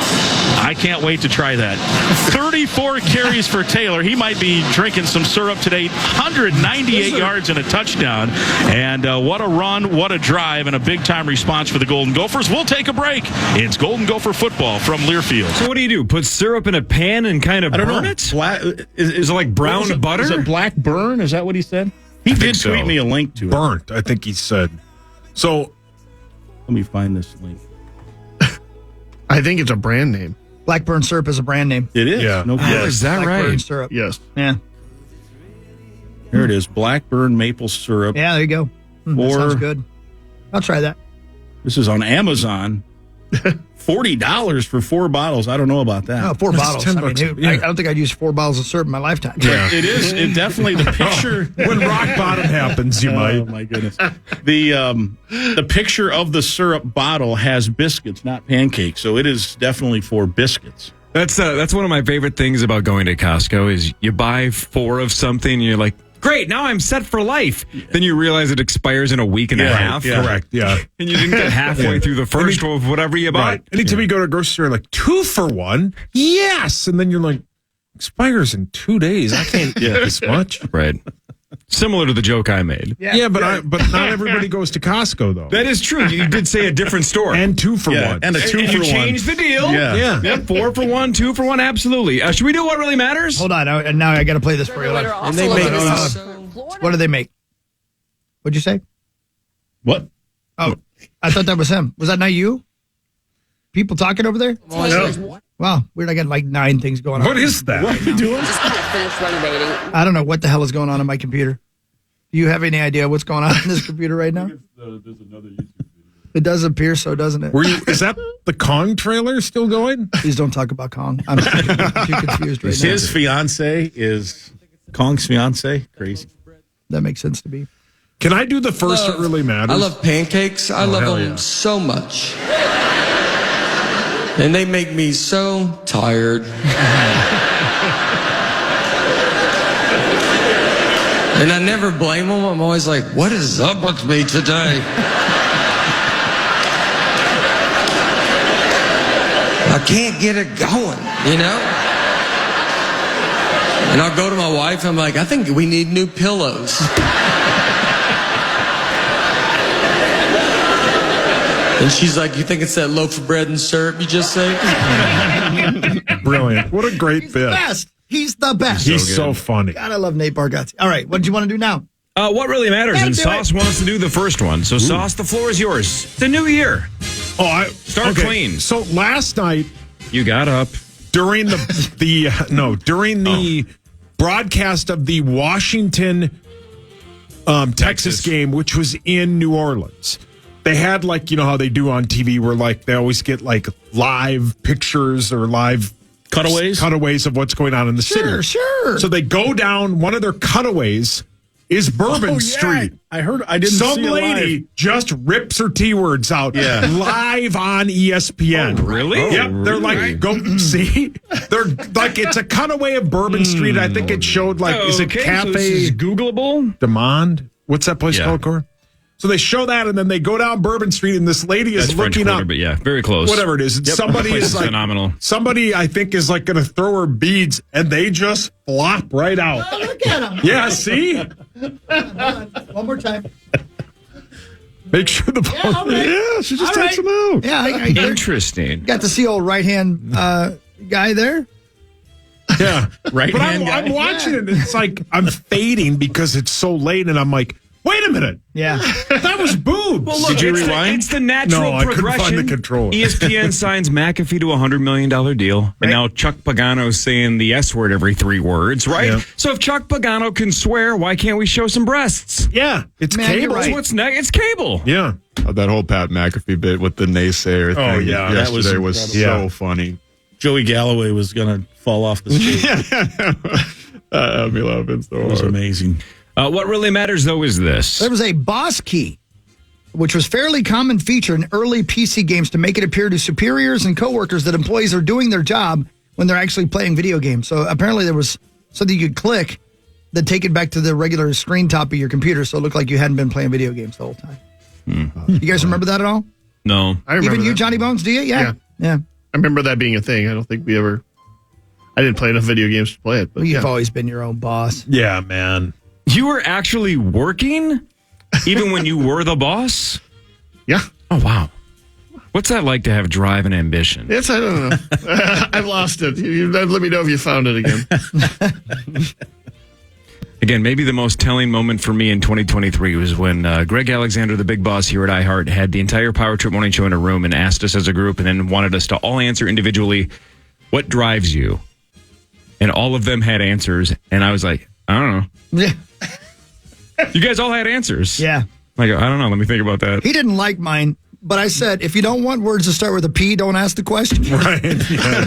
I can't wait to try that. 34 carries for Taylor. He might be drinking some syrup today. 198 yards and a touchdown. And what a run, what a drive, and a big-time response for the Golden Gophers. We'll take a break. It's Golden Gopher football from Learfield. So what do? Put syrup in a pan and kind of burn it? Is it like brown butter? Is it black burn? Is that what he said? He did tweet me a link to it. Burnt, I think he said. So let me find this link. I think it's a brand name. Blackburn syrup is a brand name. It is. Yeah. No Oh, is that Blackburn right? syrup. Yes. Yeah. Here it is. Blackburn maple syrup. Yeah, there you go. That sounds good. I'll try that. This is on Amazon. $40 for 4 bottles. I don't know about that. Oh, 4 bottles. I mean, I don't think I'd use 4 bottles of syrup in my lifetime. Yeah. It is. It definitely, the picture. when rock bottom happens, you might. Oh, my goodness. The picture of the syrup bottle has biscuits, not pancakes. So it is definitely for biscuits. That's one of my favorite things about going to Costco is you buy 4 of something and you're like, great, now I'm set for life. Then you realize it expires in a week and a half. Yeah. Correct, yeah. And you didn't get halfway through the first of whatever you bought. Right. Anytime you go to a grocery store, like 2 for 1, yes. And then you're like, expires in 2 days. I can't get this much. Right. Similar to the joke I made. But not everybody goes to Costco, though. That is true. You did say a different store. And 2 for 1. And a 2 and for you 1. changed the deal. Yeah. Yep, 4 for 1, 2 for 1, absolutely. Should we do what really matters? Hold on. And now I got to play this for you. And they make What do they make? What'd you say? What? Oh, I thought that was him. Was that not you? People talking over there? Wow, weird. I got like 9 things going on. What is that? What are you doing? Just gonna finish renovating. I don't know what the hell is going on my computer. Do you have any idea what's going on in this computer right now? There's another YouTube video. It does appear so, doesn't it? Is that the Kong trailer still going? Please don't talk about Kong. I'm too confused right now. His fiance is Kong's fiance. Crazy. That makes sense to me. Can I do the first that really matters? I love pancakes. I love them so much. And they make me so tired. And I never blame them. I'm always like, what is up with me today? I can't get it going, you know? And I'll go to my wife, I'm like, I think we need new pillows. And she's like, you think it's that loaf of bread and syrup you just said? Brilliant. What a great bit. Best. He's the best. He's so funny. God, I love Nate Bargatze. All right, what do you want to do now? What really matters? Gotta And do Sauce wants to do the first one. So, Sauce, the floor is yours. It's a new year. Start clean. So last night, you got up during the broadcast of the Washington Texas game, which was in New Orleans. They had how they do on TV where they always get live pictures or live cutaways of what's going on in the city. Sure. So they go down, one of their cutaways is Bourbon Street. I heard. I didn't Some see it lady live. just rips her T-words out live on ESPN. Oh, really? Yep. They're like, go see. They're like, it's a cutaway of Bourbon Street. I think it showed is it Cafe so this is Googleable? Demond? What's that place called, Cor? So they show that, and then they go down Bourbon Street, and this lady is looking up. But yeah, very close. Whatever it is. And somebody is phenomenal. Somebody, I think, is going to throw her beads, and they just flop right out. Oh, look at him. Yeah, see? One more time. Make sure the ball. all right. Yeah, she just All takes them out. Yeah, Interesting. got to see old right-hand guy there. Yeah. Right But hand guy. I'm watching it, and it's like I'm fading because it's so late, and I'm like, wait a minute. Yeah. That was boobs. Well, look, Did you it's rewind? it's the natural No, I couldn't progression. find the controller. ESPN signs McAfee to a $100 million deal. And now Chuck Pagano's saying the S word every 3 words, right? Yeah. So if Chuck Pagano can swear, why can't we show some breasts? Yeah, it's Man, you're cable. right. What's next? It's cable. Yeah. That whole Pat McAfee bit with the naysayer thing yeah. That was yesterday was incredible. so funny. Joey Galloway was going to fall off the stage. I had me laughing so It was hard. amazing. What really matters, though, is this. There was a boss key, which was fairly common feature in early PC games to make it appear to superiors and coworkers that employees are doing their job when they're actually playing video games. So apparently there was something you could click that take it back to the regular screen top of your computer so it looked like you hadn't been playing video games the whole time. You guys remember that at all? No. I remember Even you, that. Johnny Bones, do you? Yeah. I remember that being a thing. I don't think I didn't play enough video games to play it. But Well, you've always been your own boss. Yeah, man. You were actually working even when you were the boss? Yeah. Oh, wow. What's that like to have drive and ambition? Yes, I don't know. I've lost it. Let me know if you found it again. Again, maybe the most telling moment for me in 2023 was when Greg Alexander, the big boss here at iHeart, had the entire Power Trip Morning Show in a room and asked us as a group and then wanted us to all answer individually, what drives you? And all of them had answers. And I was like, I don't know. Yeah. You guys all had answers. Yeah. I go, I don't know. Let me think about that. He didn't like mine, but I said, if you don't want words to start with a P, don't ask the question. Right. Yeah.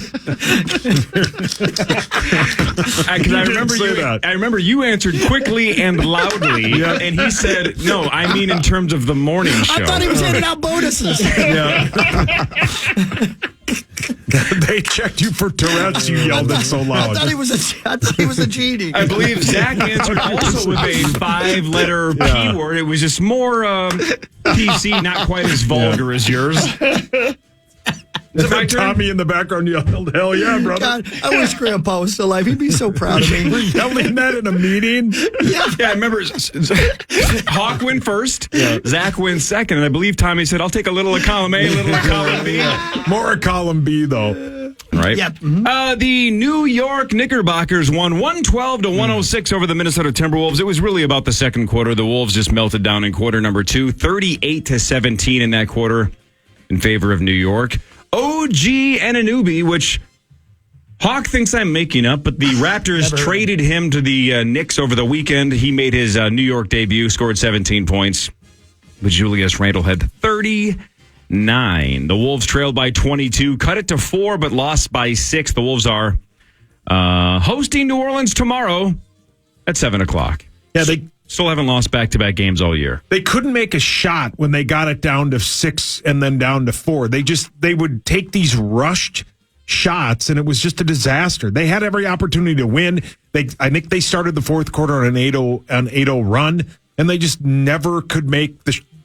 I remember you answered quickly and loudly, and he said, no, I mean in terms of the morning show. I thought he was handing out bonuses. They checked you for Tourette's. You yelled it so loud. I thought he was a genie. I believe Zach answered also with a 5-letter P word. It was just more PC, not quite as vulgar as yours. Is that Tommy in the background yelled, hell yeah, brother. God, I wish Grandpa was still alive. He'd be so proud of me. We're yelling that in a meeting? Yeah, I remember Hawk went first, Zach went second, and I believe Tommy said, I'll take a little of column A, a little of column B. More of column B, though. Right? Yep. The New York Knickerbockers won 112-106 over the Minnesota Timberwolves. It was really about the second quarter. The Wolves just melted down in quarter number 2, 38-17 in that quarter in favor of New York. OG Anunoby, which Hawk thinks I'm making up, but the Raptors traded him to the Knicks over the weekend. He made his New York debut, scored 17 points. But Julius Randle had 39. The Wolves trailed by 22, cut it to 4, but lost by 6. The Wolves are hosting New Orleans tomorrow at 7 o'clock. Yeah, they still haven't lost back-to-back games all year. They couldn't make a shot when they got it down to 6 and then down to 4. They would take these rushed shots, and it was just a disaster. They had every opportunity to win. I think they started the fourth quarter on an 8-0 run, and they just never could make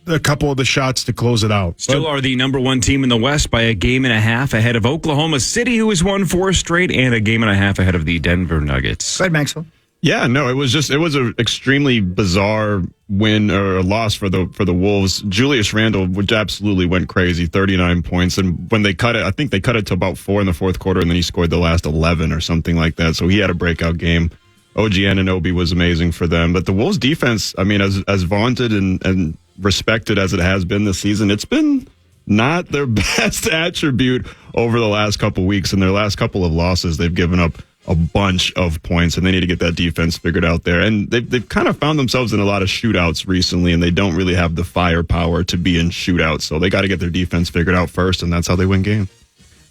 a couple of the shots to close it out. Still are the number one team in the West by a game and a half ahead of Oklahoma City, who has won 4 straight, and a game and a half ahead of the Denver Nuggets. Go ahead, Maxwell. Yeah, no, it was an extremely bizarre win or a loss for the Wolves. Julius Randle, which absolutely went crazy, 39 points. And when they cut it, I think they cut it to about 4 in the fourth quarter, and then he scored the last 11 or something like that. So he had a breakout game. OG Anunoby was amazing for them. But the Wolves defense, I mean, as vaunted and respected as it has been this season, it's been not their best attribute over the last couple weeks. In their last couple of losses, they've given up a bunch of points, and they need to get that defense figured out there. And they've kind of found themselves in a lot of shootouts recently, and they don't really have the firepower to be in shootouts. So they got to get their defense figured out first, and that's how they win games.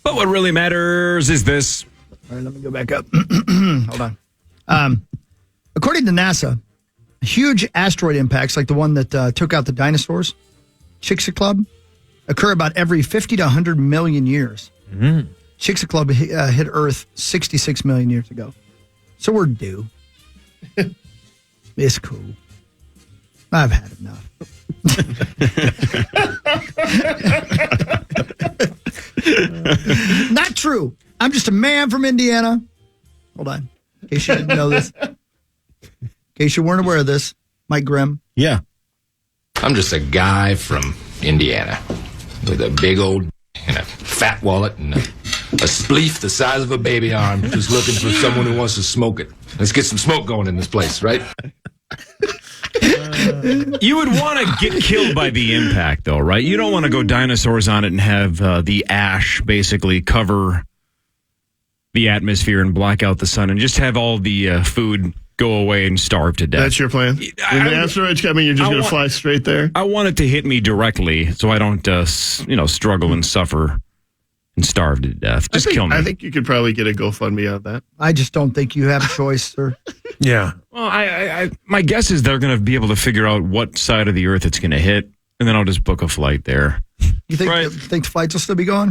But what really matters is this. All right, let me go back up. Hold on. According to NASA, huge asteroid impacts like the one that took out the dinosaurs, Chicxulub, occur about every 50 to 100 million years. Mm. Chicxulub hit Earth 66 million years ago. So we're due. It's cool. I've had enough. Not true. I'm just a man from Indiana. Hold on. In case you didn't know this. In case you weren't aware of this, Mike Grimm. Yeah. I'm just a guy from Indiana with a big old and a fat wallet and a spleef the size of a baby arm, just looking for someone who wants to smoke it. Let's get some smoke going in this place, right? You would want to get killed by the impact, though, right? You don't want to go dinosaurs on it and have the ash basically cover the atmosphere and block out the sun and just have all the food go away and starve to death. That's your plan? When the asteroids come in, you're just going to fly straight there? I want it to hit me directly so I don't, struggle and suffer and starve to death. Just kill me. I think you could probably get a GoFundMe on that. I just don't think you have a choice, sir. Yeah. Well, my guess is they're going to be able to figure out what side of the earth it's going to hit, and then I'll just book a flight there. You think the flights will still be going?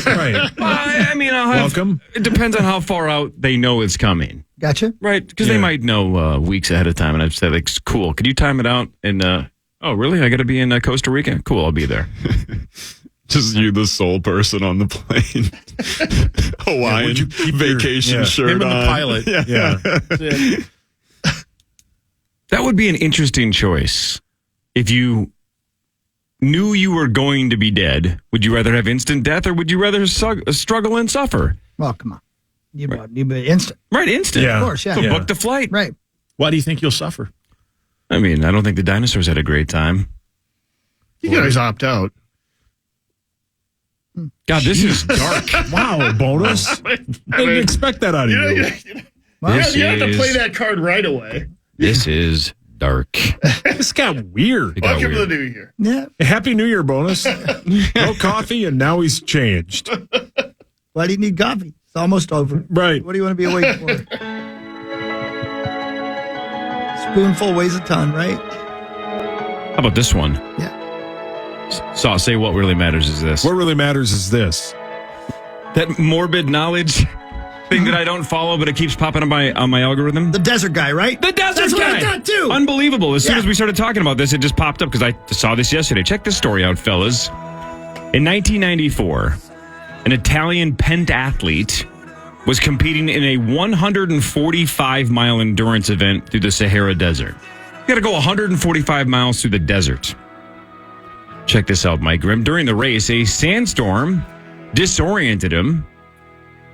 Right. I mean, I'll have, welcome. It depends on how far out they know it's coming. Gotcha. Right, because they might know weeks ahead of time, and I'd say, like, cool, could you time it out? And, oh, really? I got to be in Costa Rica? Cool, I'll be there. Just you, the sole person on the plane. Hawaiian vacation shirt Him and on. the pilot. Yeah. That would be an interesting choice. If you knew you were going to be dead, would you rather have instant death or would you rather struggle and suffer? Well, come on. You instant. Right, instant. Of course, yeah. So book the flight. Right. Why do you think you'll suffer? I mean, I don't think the dinosaurs had a great time. You guys opt out. God, this is dark. Wow, bonus. I didn't expect that out of you. You have to play that card right away. This is dark. This got weird. Welcome to the new year. Yeah. Happy New Year bonus. No coffee, and now he's changed. Why do you need coffee? It's almost over. Right. What do you want to be awake for? Spoonful weighs a ton, right? How about this one? Yeah. So say what really matters is this. What really matters is this. That morbid knowledge thing that I don't follow, but it keeps popping on my algorithm. The desert guy, right? The desert That's guy. What I thought too. Unbelievable. As soon as we started talking about this, it just popped up because I saw this yesterday. Check this story out, fellas. In 1994, an Italian pentathlete was competing in a 145-mile endurance event through the Sahara Desert. You got to go 145 miles through the desert. Check this out, Mike Grimm. During the race, a sandstorm disoriented him,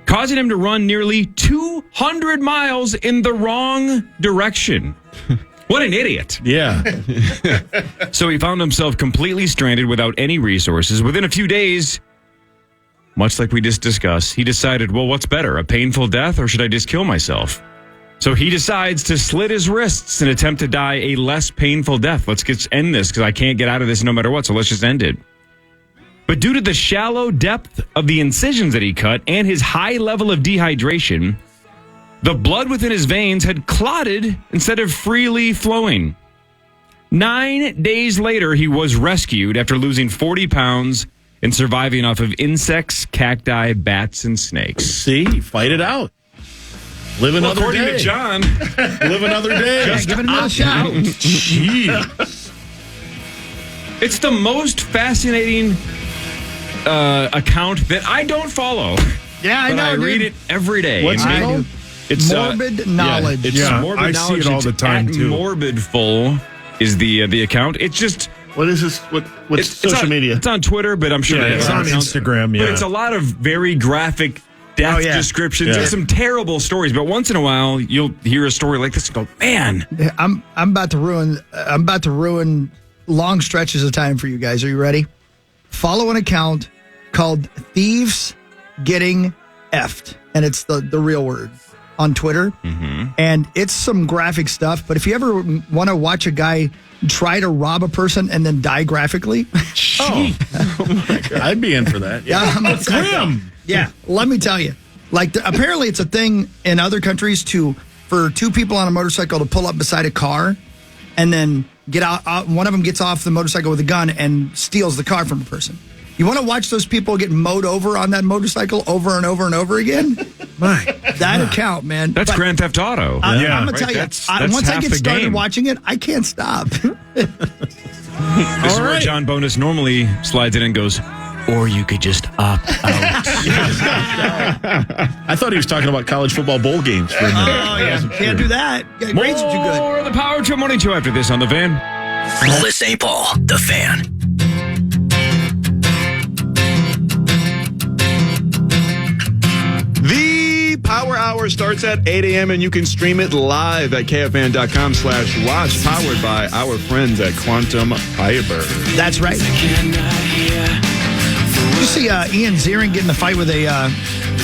causing him to run nearly 200 miles in the wrong direction. What an idiot. Yeah. So he found himself completely stranded without any resources. Within a few days, much like we just discussed, he decided, well, what's better, a painful death, or should I just kill myself? So he decides to slit his wrists and attempt to die a less painful death. Let's end this because I can't get out of this no matter what, so let's just end it. But due to the shallow depth of the incisions that he cut and his high level of dehydration, the blood within his veins had clotted instead of freely flowing. 9 days later, he was rescued after losing 40 pounds and surviving off of insects, cacti, bats, and snakes. See? Fight it out. Live another according day. to John. Live another day. Yeah, give it another shot. Jeez. It's the most fascinating account that I don't follow. Yeah, I but know, I read dude. it every day. What's it And called? It's Morbid knowledge. It's Yeah, morbid I see knowledge. it all the It's time, at too. Morbidful is the account. It's just What is this? What's it's social on, media? It's on Twitter, but I'm sure Yeah, it's on accounts. Instagram, yeah. But it's a lot of very graphic death descriptions and some terrible stories. But once in a while, you'll hear a story like this and go, "Man, I'm about to ruin long stretches of time for you guys. Are you ready? Follow an account called Thieves Getting Effed, and it's the real word on Twitter. And it's some graphic stuff. But if you ever want to watch a guy try to rob a person and then die graphically, I'd be in for that. Yeah. Grimm. Yeah, let me tell you. Like, apparently it's a thing in other countries for two people on a motorcycle to pull up beside a car and then get out. One of them gets off the motorcycle with a gun and steals the car from a person. You want to watch those people get mowed over on that motorcycle over and over and over again? That account, man. that's Grand Theft Auto." I'm going to tell you, That's once I half get the started game. watching it, I can't stop. This is where John Bonus normally slides in and goes, "Or you could just opt out." I thought he was talking about college football bowl games for a minute. Oh, yeah. Can't do that. Grades are too good. More of the Power Trip Morning Show after this on The Van. Bliss St. Paul, the Fan. The Power Hour starts at 8 a.m. and you can stream it live at KFAN.com/watch, powered by our friends at Quantum Fiber. That's right. You see Ian Ziering get in the fight with a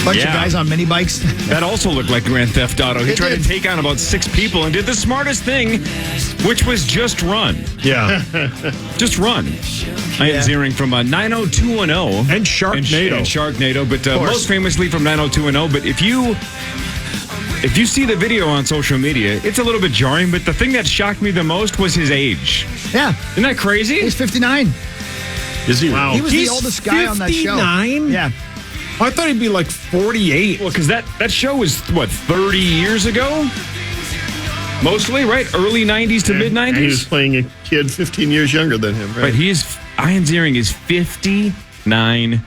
Bunch of guys on mini bikes. That also looked like Grand Theft Auto. He tried to take on about 6 people and did the smartest thing, which was just run. Yeah. Just run. Ian Ziering from 90210. And Sharknado. And Sharknado, but most famously from 90210. But if you see the video on social media, it's a little bit jarring, but the thing that shocked me the most was his age. Yeah. Isn't that crazy? He's 59. Is he? Wow. He was the oldest guy on that show. 59? Yeah. I thought he'd be like 48. Well, because that show was, 30 years ago? Mostly, right? Early 90s to mid 90s? He was playing a kid 15 years younger than him, right? Right, Ian Ziering is 59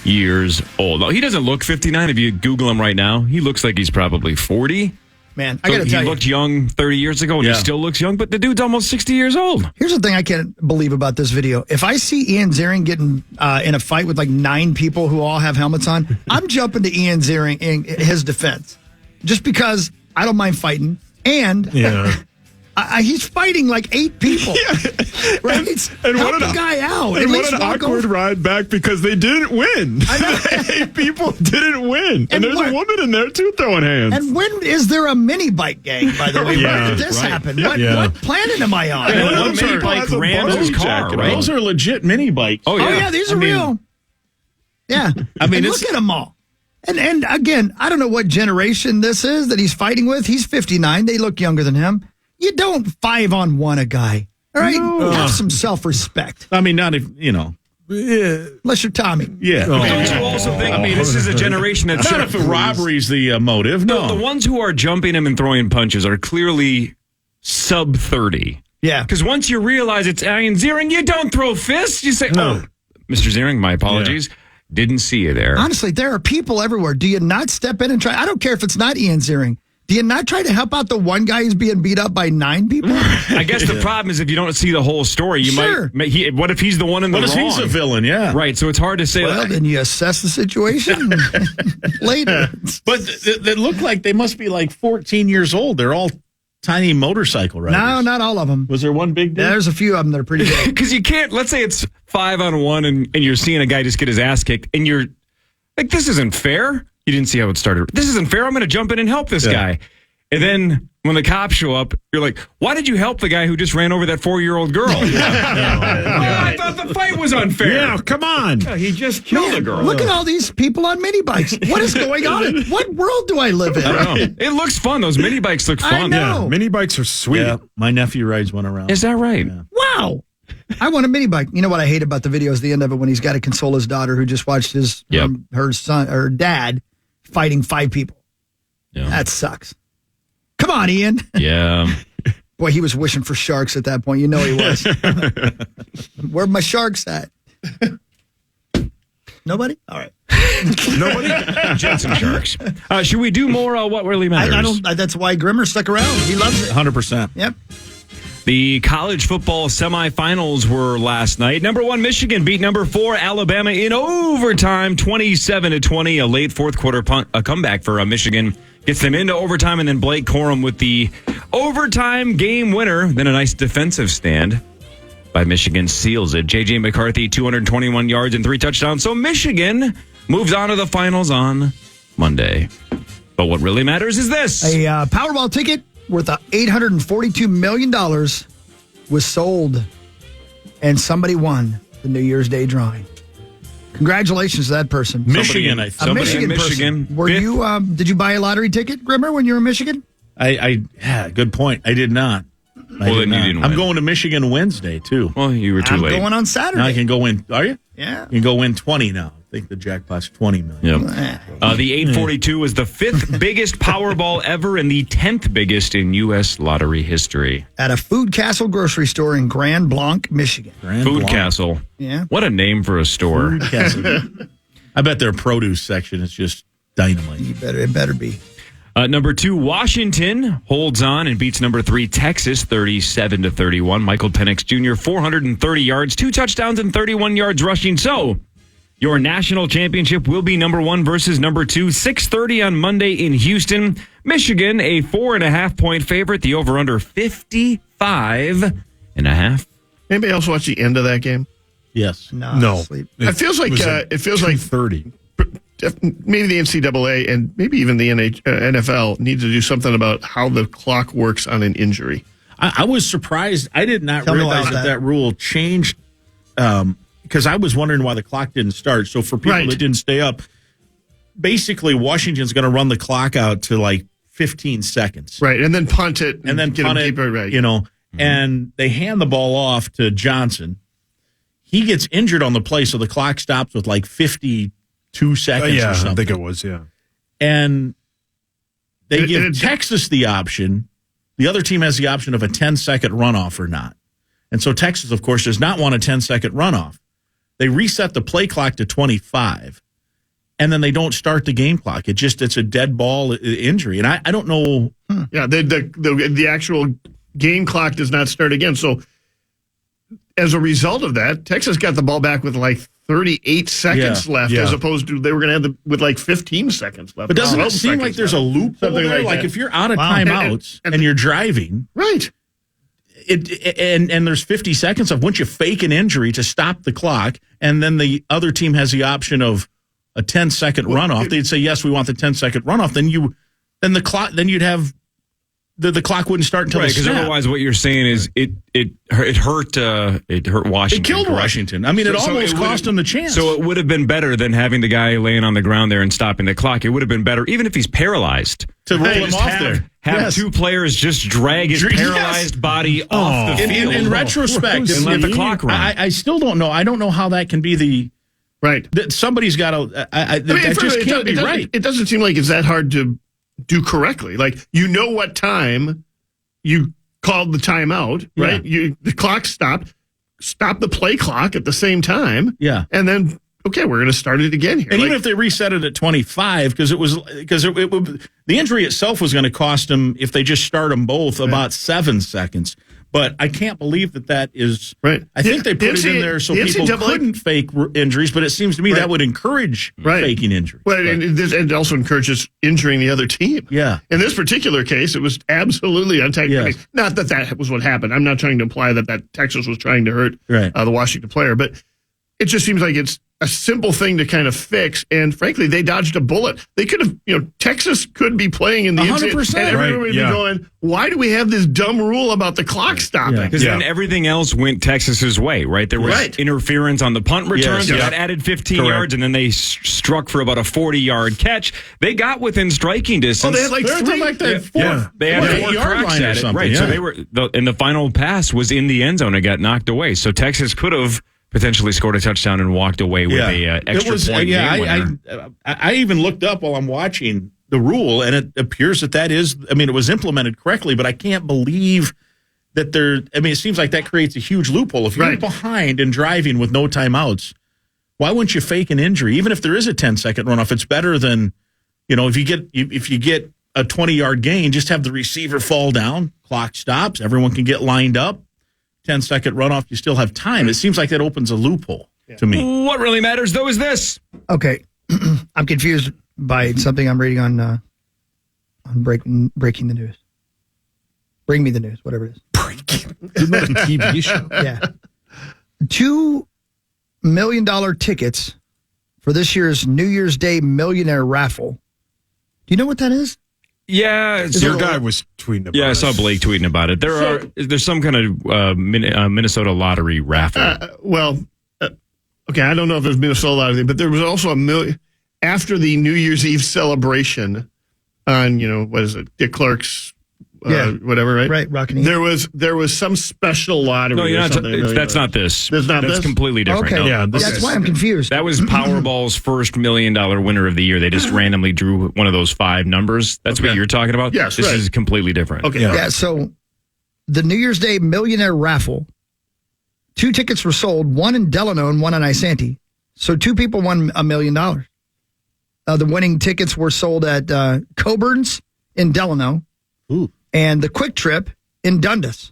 years old. Now, he doesn't look 59 if you Google him right now. He looks like he's probably 40. Man, I got to tell you. He looked young 30 years ago, and he still looks young, but the dude's almost 60 years old. Here's the thing I can't believe about this video. If I see Ian Ziering getting in a fight with like 9 people who all have helmets on, I'm jumping to Ian Ziering in his defense. Just because I don't mind fighting. And he's fighting like 8 people. Right? And help the guy out. And what an awkward ride back because they didn't win. I know. 8 people didn't win. And there's a woman in there, too, throwing hands. And when is there a mini bike gang, by the way? When did this happen? What planet am I on? One mini bike rammed his car, right? Those are legit mini bikes. Oh, yeah. These are real. Yeah. I mean, look at them all. And again, I don't know what generation this is that he's fighting with. He's 59. They look younger than him. You don't 5-on-1 a guy. All right? No. Have some self-respect. I mean, not if, Unless you're Tommy. Yeah. Don't you also think, this is a generation that's... Not if a robbery's the motive, no. The ones who are jumping him and throwing punches are clearly sub 30. Yeah. Because once you realize it's Ian Ziering, you don't throw fists. You say, Mr. Ziering, my apologies. Didn't see you there. Honestly, there are people everywhere. Do you not step in and try? I don't care if it's not Ian Ziering. Do you not try to help out the one guy who's being beat up by 9 people? I guess the problem is if you don't see the whole story, you might. What if he's the one in the wrong? What if he's a villain? Yeah. Right. So it's hard to say. Well, then you assess the situation later. But they look like they must be like 14 years old. They're all tiny motorcycle riders. No, not all of them. Was there one big dude? There's a few of them that are pretty big. Because you can't, let's say it's 5-on-1 and you're seeing a guy just get his ass kicked and you're like, this isn't fair. You didn't see how it started. This isn't fair. I'm going to jump in and help this guy. And then when the cops show up, you're like, why did you help the guy who just ran over that 4-year-old girl? Well, I thought the fight was unfair. Yeah, come on. He just killed a girl. Look at all these people on mini bikes. What is going on? What world do I live in? I don't know. It looks fun. Those mini bikes look fun. I know. Yeah, mini bikes are sweet. Yeah, my nephew rides one around. Is that right? Yeah. Wow. I want a mini bike. You know what I hate about the video is the end of it when he's got to console his daughter who just watched her dad fighting 5 people. Yeah. That sucks. Come on, Ian. Yeah. Boy, he was wishing for sharks at that point. You know he was. Where my sharks at? Nobody? All right. Nobody? Jensen Sharks. Should we do more What Really Matters? I don't. That's why Grimmer stuck around. He loves it. 100%. Yep. The college football semifinals were last night. Number 1 Michigan beat number 4 Alabama in overtime, 27-20. A late fourth quarter comeback for Michigan gets them into overtime, and then Blake Corum with the overtime game winner. Then a nice defensive stand by Michigan seals it. J.J. McCarthy, 221 yards and 3 touchdowns. So Michigan moves on to the finals on Monday. But what really matters is this. A Powerball ticket worth $842 million was sold, and somebody won the New Year's Day drawing. Congratulations to that person. Michigan, I think. A Michigan person. Were you? Did you buy a lottery ticket, Grimmer, when you were in Michigan? Yeah, good point. I did not. Well, then you didn't I'm win. going to Michigan Wednesday, too. Well, you were too late. I'm going on Saturday. Now I can go win. Are you? Yeah. You can go win 20 now. I think the jackpot's 20 million. Yep. The 842 was the 5th biggest Powerball ever and the 10th biggest in U.S. lottery history. At a Food Castle grocery store in Grand Blanc, Michigan. Food Castle. Yeah. What a name for a store. Food Castle. I bet their produce section is just dynamite. It better be. Number 2, Washington holds on and beats number 3, Texas, 37-31. Michael Penix Jr., 430 yards, 2 touchdowns, and 31 yards rushing. So, your national championship will be number 1 versus number 2, 6:30 on Monday in Houston. Michigan, a 4.5-point favorite. The over-under 55.5. Anybody else watch the end of that game? Yes. No. It feels like 30. maybe the NCAA and maybe even the NFL need to do something about how the clock works on an injury. I was surprised. I did not realize that rule changed because I was wondering why the clock didn't start. So for people that didn't stay up, basically Washington's going to run the clock out to like 15 seconds. Right, and then punt it. And then get punt them it, deeper, right. you know, and they hand the ball off to Johnson. He gets injured on the play, so the clock stops with like 52 seconds or something. I think it was, And they give Texas the option. The other team has the option of a 10-second runoff or not. And so Texas, of course, does not want a 10-second runoff. They reset the play clock to 25, and then they don't start the game clock. It's a dead ball injury. And I don't know. Yeah, the actual game clock does not start again. So as a result of that, Texas got the ball back with like 38 seconds left, as opposed to they were going to have with like 15 seconds left. But doesn't it seem like there's a loophole there? Like if you're out of timeouts and you're driving, right? And there's 50 seconds of once you fake an injury to stop the clock, and then the other team has the option of a 10-second runoff. They'd say, yes, we want the 10-second runoff. Then you'd have the clock wouldn't start until because otherwise what you're saying is it hurt Washington. It killed Washington. I mean, it almost cost them the chance. So it would have been better than having the guy laying on the ground there and stopping the clock. It would have been better, even if he's paralyzed, to roll him off there. Have two players just drag his paralyzed body off the field. In retrospect, and let the clock run. I still don't know. I don't know how that can be the right. That somebody's got to. That just can't be right. It doesn't seem like it's that hard to do correctly. Like, you know what time you called the timeout, right? The clock stopped. Stop the play clock at the same time. Yeah, and then okay, we're going to start it again here. And even if they reset it at 25, because the injury itself was going to cost them, if they just start them both, about 7 seconds. But I can't believe that is right. I think they put it in there so people couldn't fake injuries, but it seems to me that would encourage faking injuries. Well, and it also encourages injuring the other team. Yeah. In this particular case, it was absolutely untechnical. Yes. Not that was what happened. I'm not trying to imply that Texas was trying to hurt the Washington player, but it just seems like it's a simple thing to kind of fix, and frankly, they dodged a bullet. They could have, Texas could be playing in the 100%, and everyone would be going, why do we have this dumb rule about the clock stopping? Because then everything else went Texas's way, right? There was interference on the punt return, so that added 15 yards, and then they struck for about a 40-yard catch. They got within striking distance. Oh, they had like three. They had 4 cracks at it, right? So they were, and the final pass was in the end zone and got knocked away. So Texas could have potentially scored a touchdown and walked away with a extra point game winner. I even looked up while I'm watching the rule, and it appears that is, it was implemented correctly, but I can't believe that it seems like that creates a huge loophole. If you're behind and driving with no timeouts, why wouldn't you fake an injury? Even if there is a 10-second runoff, it's better than, if you get a 20-yard gain, just have the receiver fall down, clock stops, everyone can get lined up. 10-second runoff, you still have time. It seems like that opens a loophole to me. What really matters, though, is this. Okay. I'm confused by something I'm reading on breaking the news. Bring me the news, whatever it is. Isn't that a TV show? Yeah. $2 million tickets for this year's New Year's Day Millionaire Raffle. Do you know what that is? Yeah, your guy was tweeting about it. Yeah, I saw Blake tweeting about it. There's some kind of Minnesota lottery raffle. Okay, I don't know if there's Minnesota lottery, but there was also after the New Year's Eve celebration on, what is it, Dick Clark's, whatever, right? Right, Rockin' There was some special lottery. No, that's not this. That's completely different. Okay, no. that's why I'm confused. That was Powerball's first $1 million winner of the year. They just randomly drew one of those 5 numbers. That's what you're talking about? Yes, This is completely different. Okay. Yeah, so the New Year's Day Millionaire Raffle, 2 tickets were sold, one in Delano and one in Isanti. So 2 people won $1 million. The winning tickets were sold at Coburn's in Delano. Ooh. And the Quick Trip in Dundas.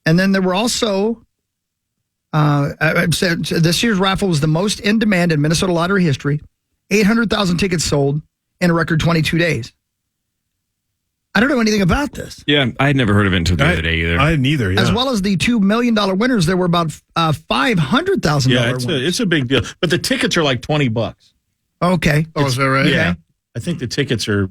And then there were also, this year's raffle was the most in demand in Minnesota lottery history. 800,000 tickets sold in a record 22 days. I don't know anything about this. Yeah, I had never heard of it until the other day either. I hadn't either, As well as the $2 million winners, there were about $500,000 winners. It's a big deal. But the tickets are like $20. Okay. Oh, is that right? Yeah. I think the tickets are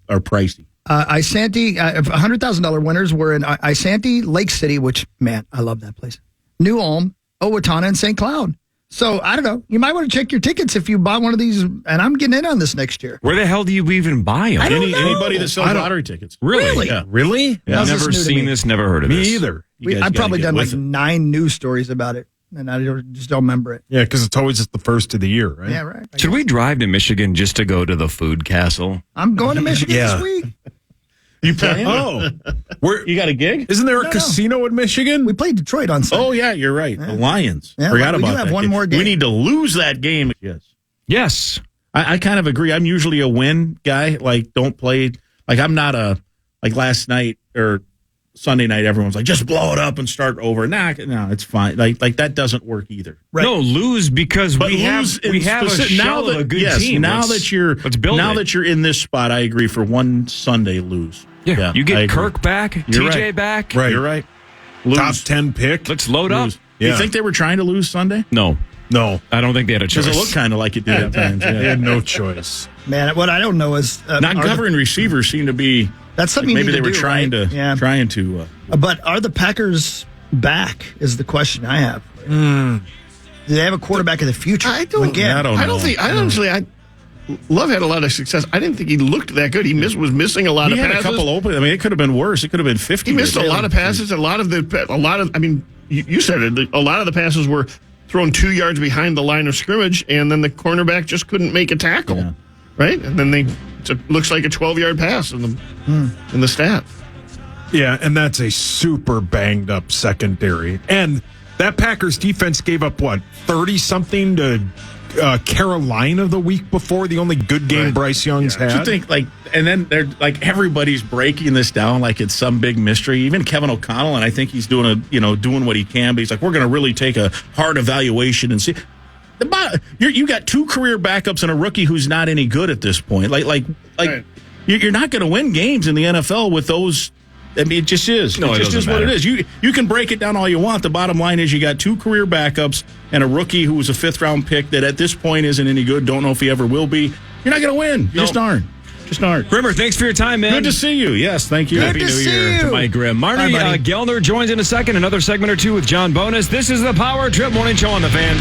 pricey. Isanti, $100,000 winners were in Isanti, Lake City, which, man, I love that place. New Ulm, Owatonna, and St. Cloud. So, I don't know. You might want to check your tickets if you buy one of these, and I'm getting in on this next year. Where the hell do you even buy them? Anybody that sells lottery tickets. Really? Yeah. Really? Yeah, I've never seen this, never heard of this. Me either. I've probably done like 9 news stories about it, and I just don't remember it. Yeah, because it's always at the first of the year, right? Yeah, right. Should we drive to Michigan just to go to the food castle? I'm going to Michigan this week. You playing? Oh. You got a gig? Isn't there a casino in Michigan? We played Detroit on Sunday. Oh, yeah, you're right. The Lions. Yeah, Forgot we about do have that. one more game. We need to lose that game. Yes. I kind of agree. I'm usually a win guy. Like, don't play. Like, I'm not like last night or Sunday night, everyone's like, just blow it up and start over. No, it's fine. Like that doesn't work either. Right. No, lose because we have a shell of a good team. Now that you're in this spot, I agree. For one Sunday, lose. Yeah, you get Kirk back, TJ back. Right. You're right. Lose. Top 10 pick. Let's load up. Yeah. You think they were trying to lose Sunday? No, I don't think they had a choice. Because it looked kind of like it did at times. Yeah. They had no choice. Man, what I don't know is not covering receivers seem to be. That's something maybe you need they were to do, trying right? to trying to. But are the Packers back? Is the question I have. Do they have a quarterback of the future? I don't know. Love had a lot of success. I didn't think he looked that good. He was missing a lot of passes. He had a couple open. I mean, it could have been worse. It could have been 50. He missed a lot of passes. I mean, you said it. A lot of the passes were thrown 2 yards behind the line of scrimmage, and then the cornerback just couldn't make a tackle. Right? And then it looks like a 12-yard pass in the stat. Yeah, and that's a super banged up secondary. And that Packers defense gave up 30-something to Carolina the week before, the only good game Bryce Young's had. You think and then they're like everybody's breaking this down like it's some big mystery. Even Kevin O'Connell, and I think he's doing what he can, but he's like, we're going to really take a hard evaluation and see. You got 2 career backups and a rookie who's not any good at this point. You're not going to win games in the NFL with those. I mean, it just is. No, it just is what it is. You can break it down all you want. The bottom line is you got 2 career backups and a rookie who was a 5th-round pick that at this point isn't any good. Don't know if he ever will be. You're not going to win. You just aren't. Grimmer, thanks for your time, man. Good to see you. Yes, thank you. Happy New Year to Mike Grimm. Marty Gellner joins in a second. Another segment or two with John Bonus. This is the Power Trip Morning Show on the Fan.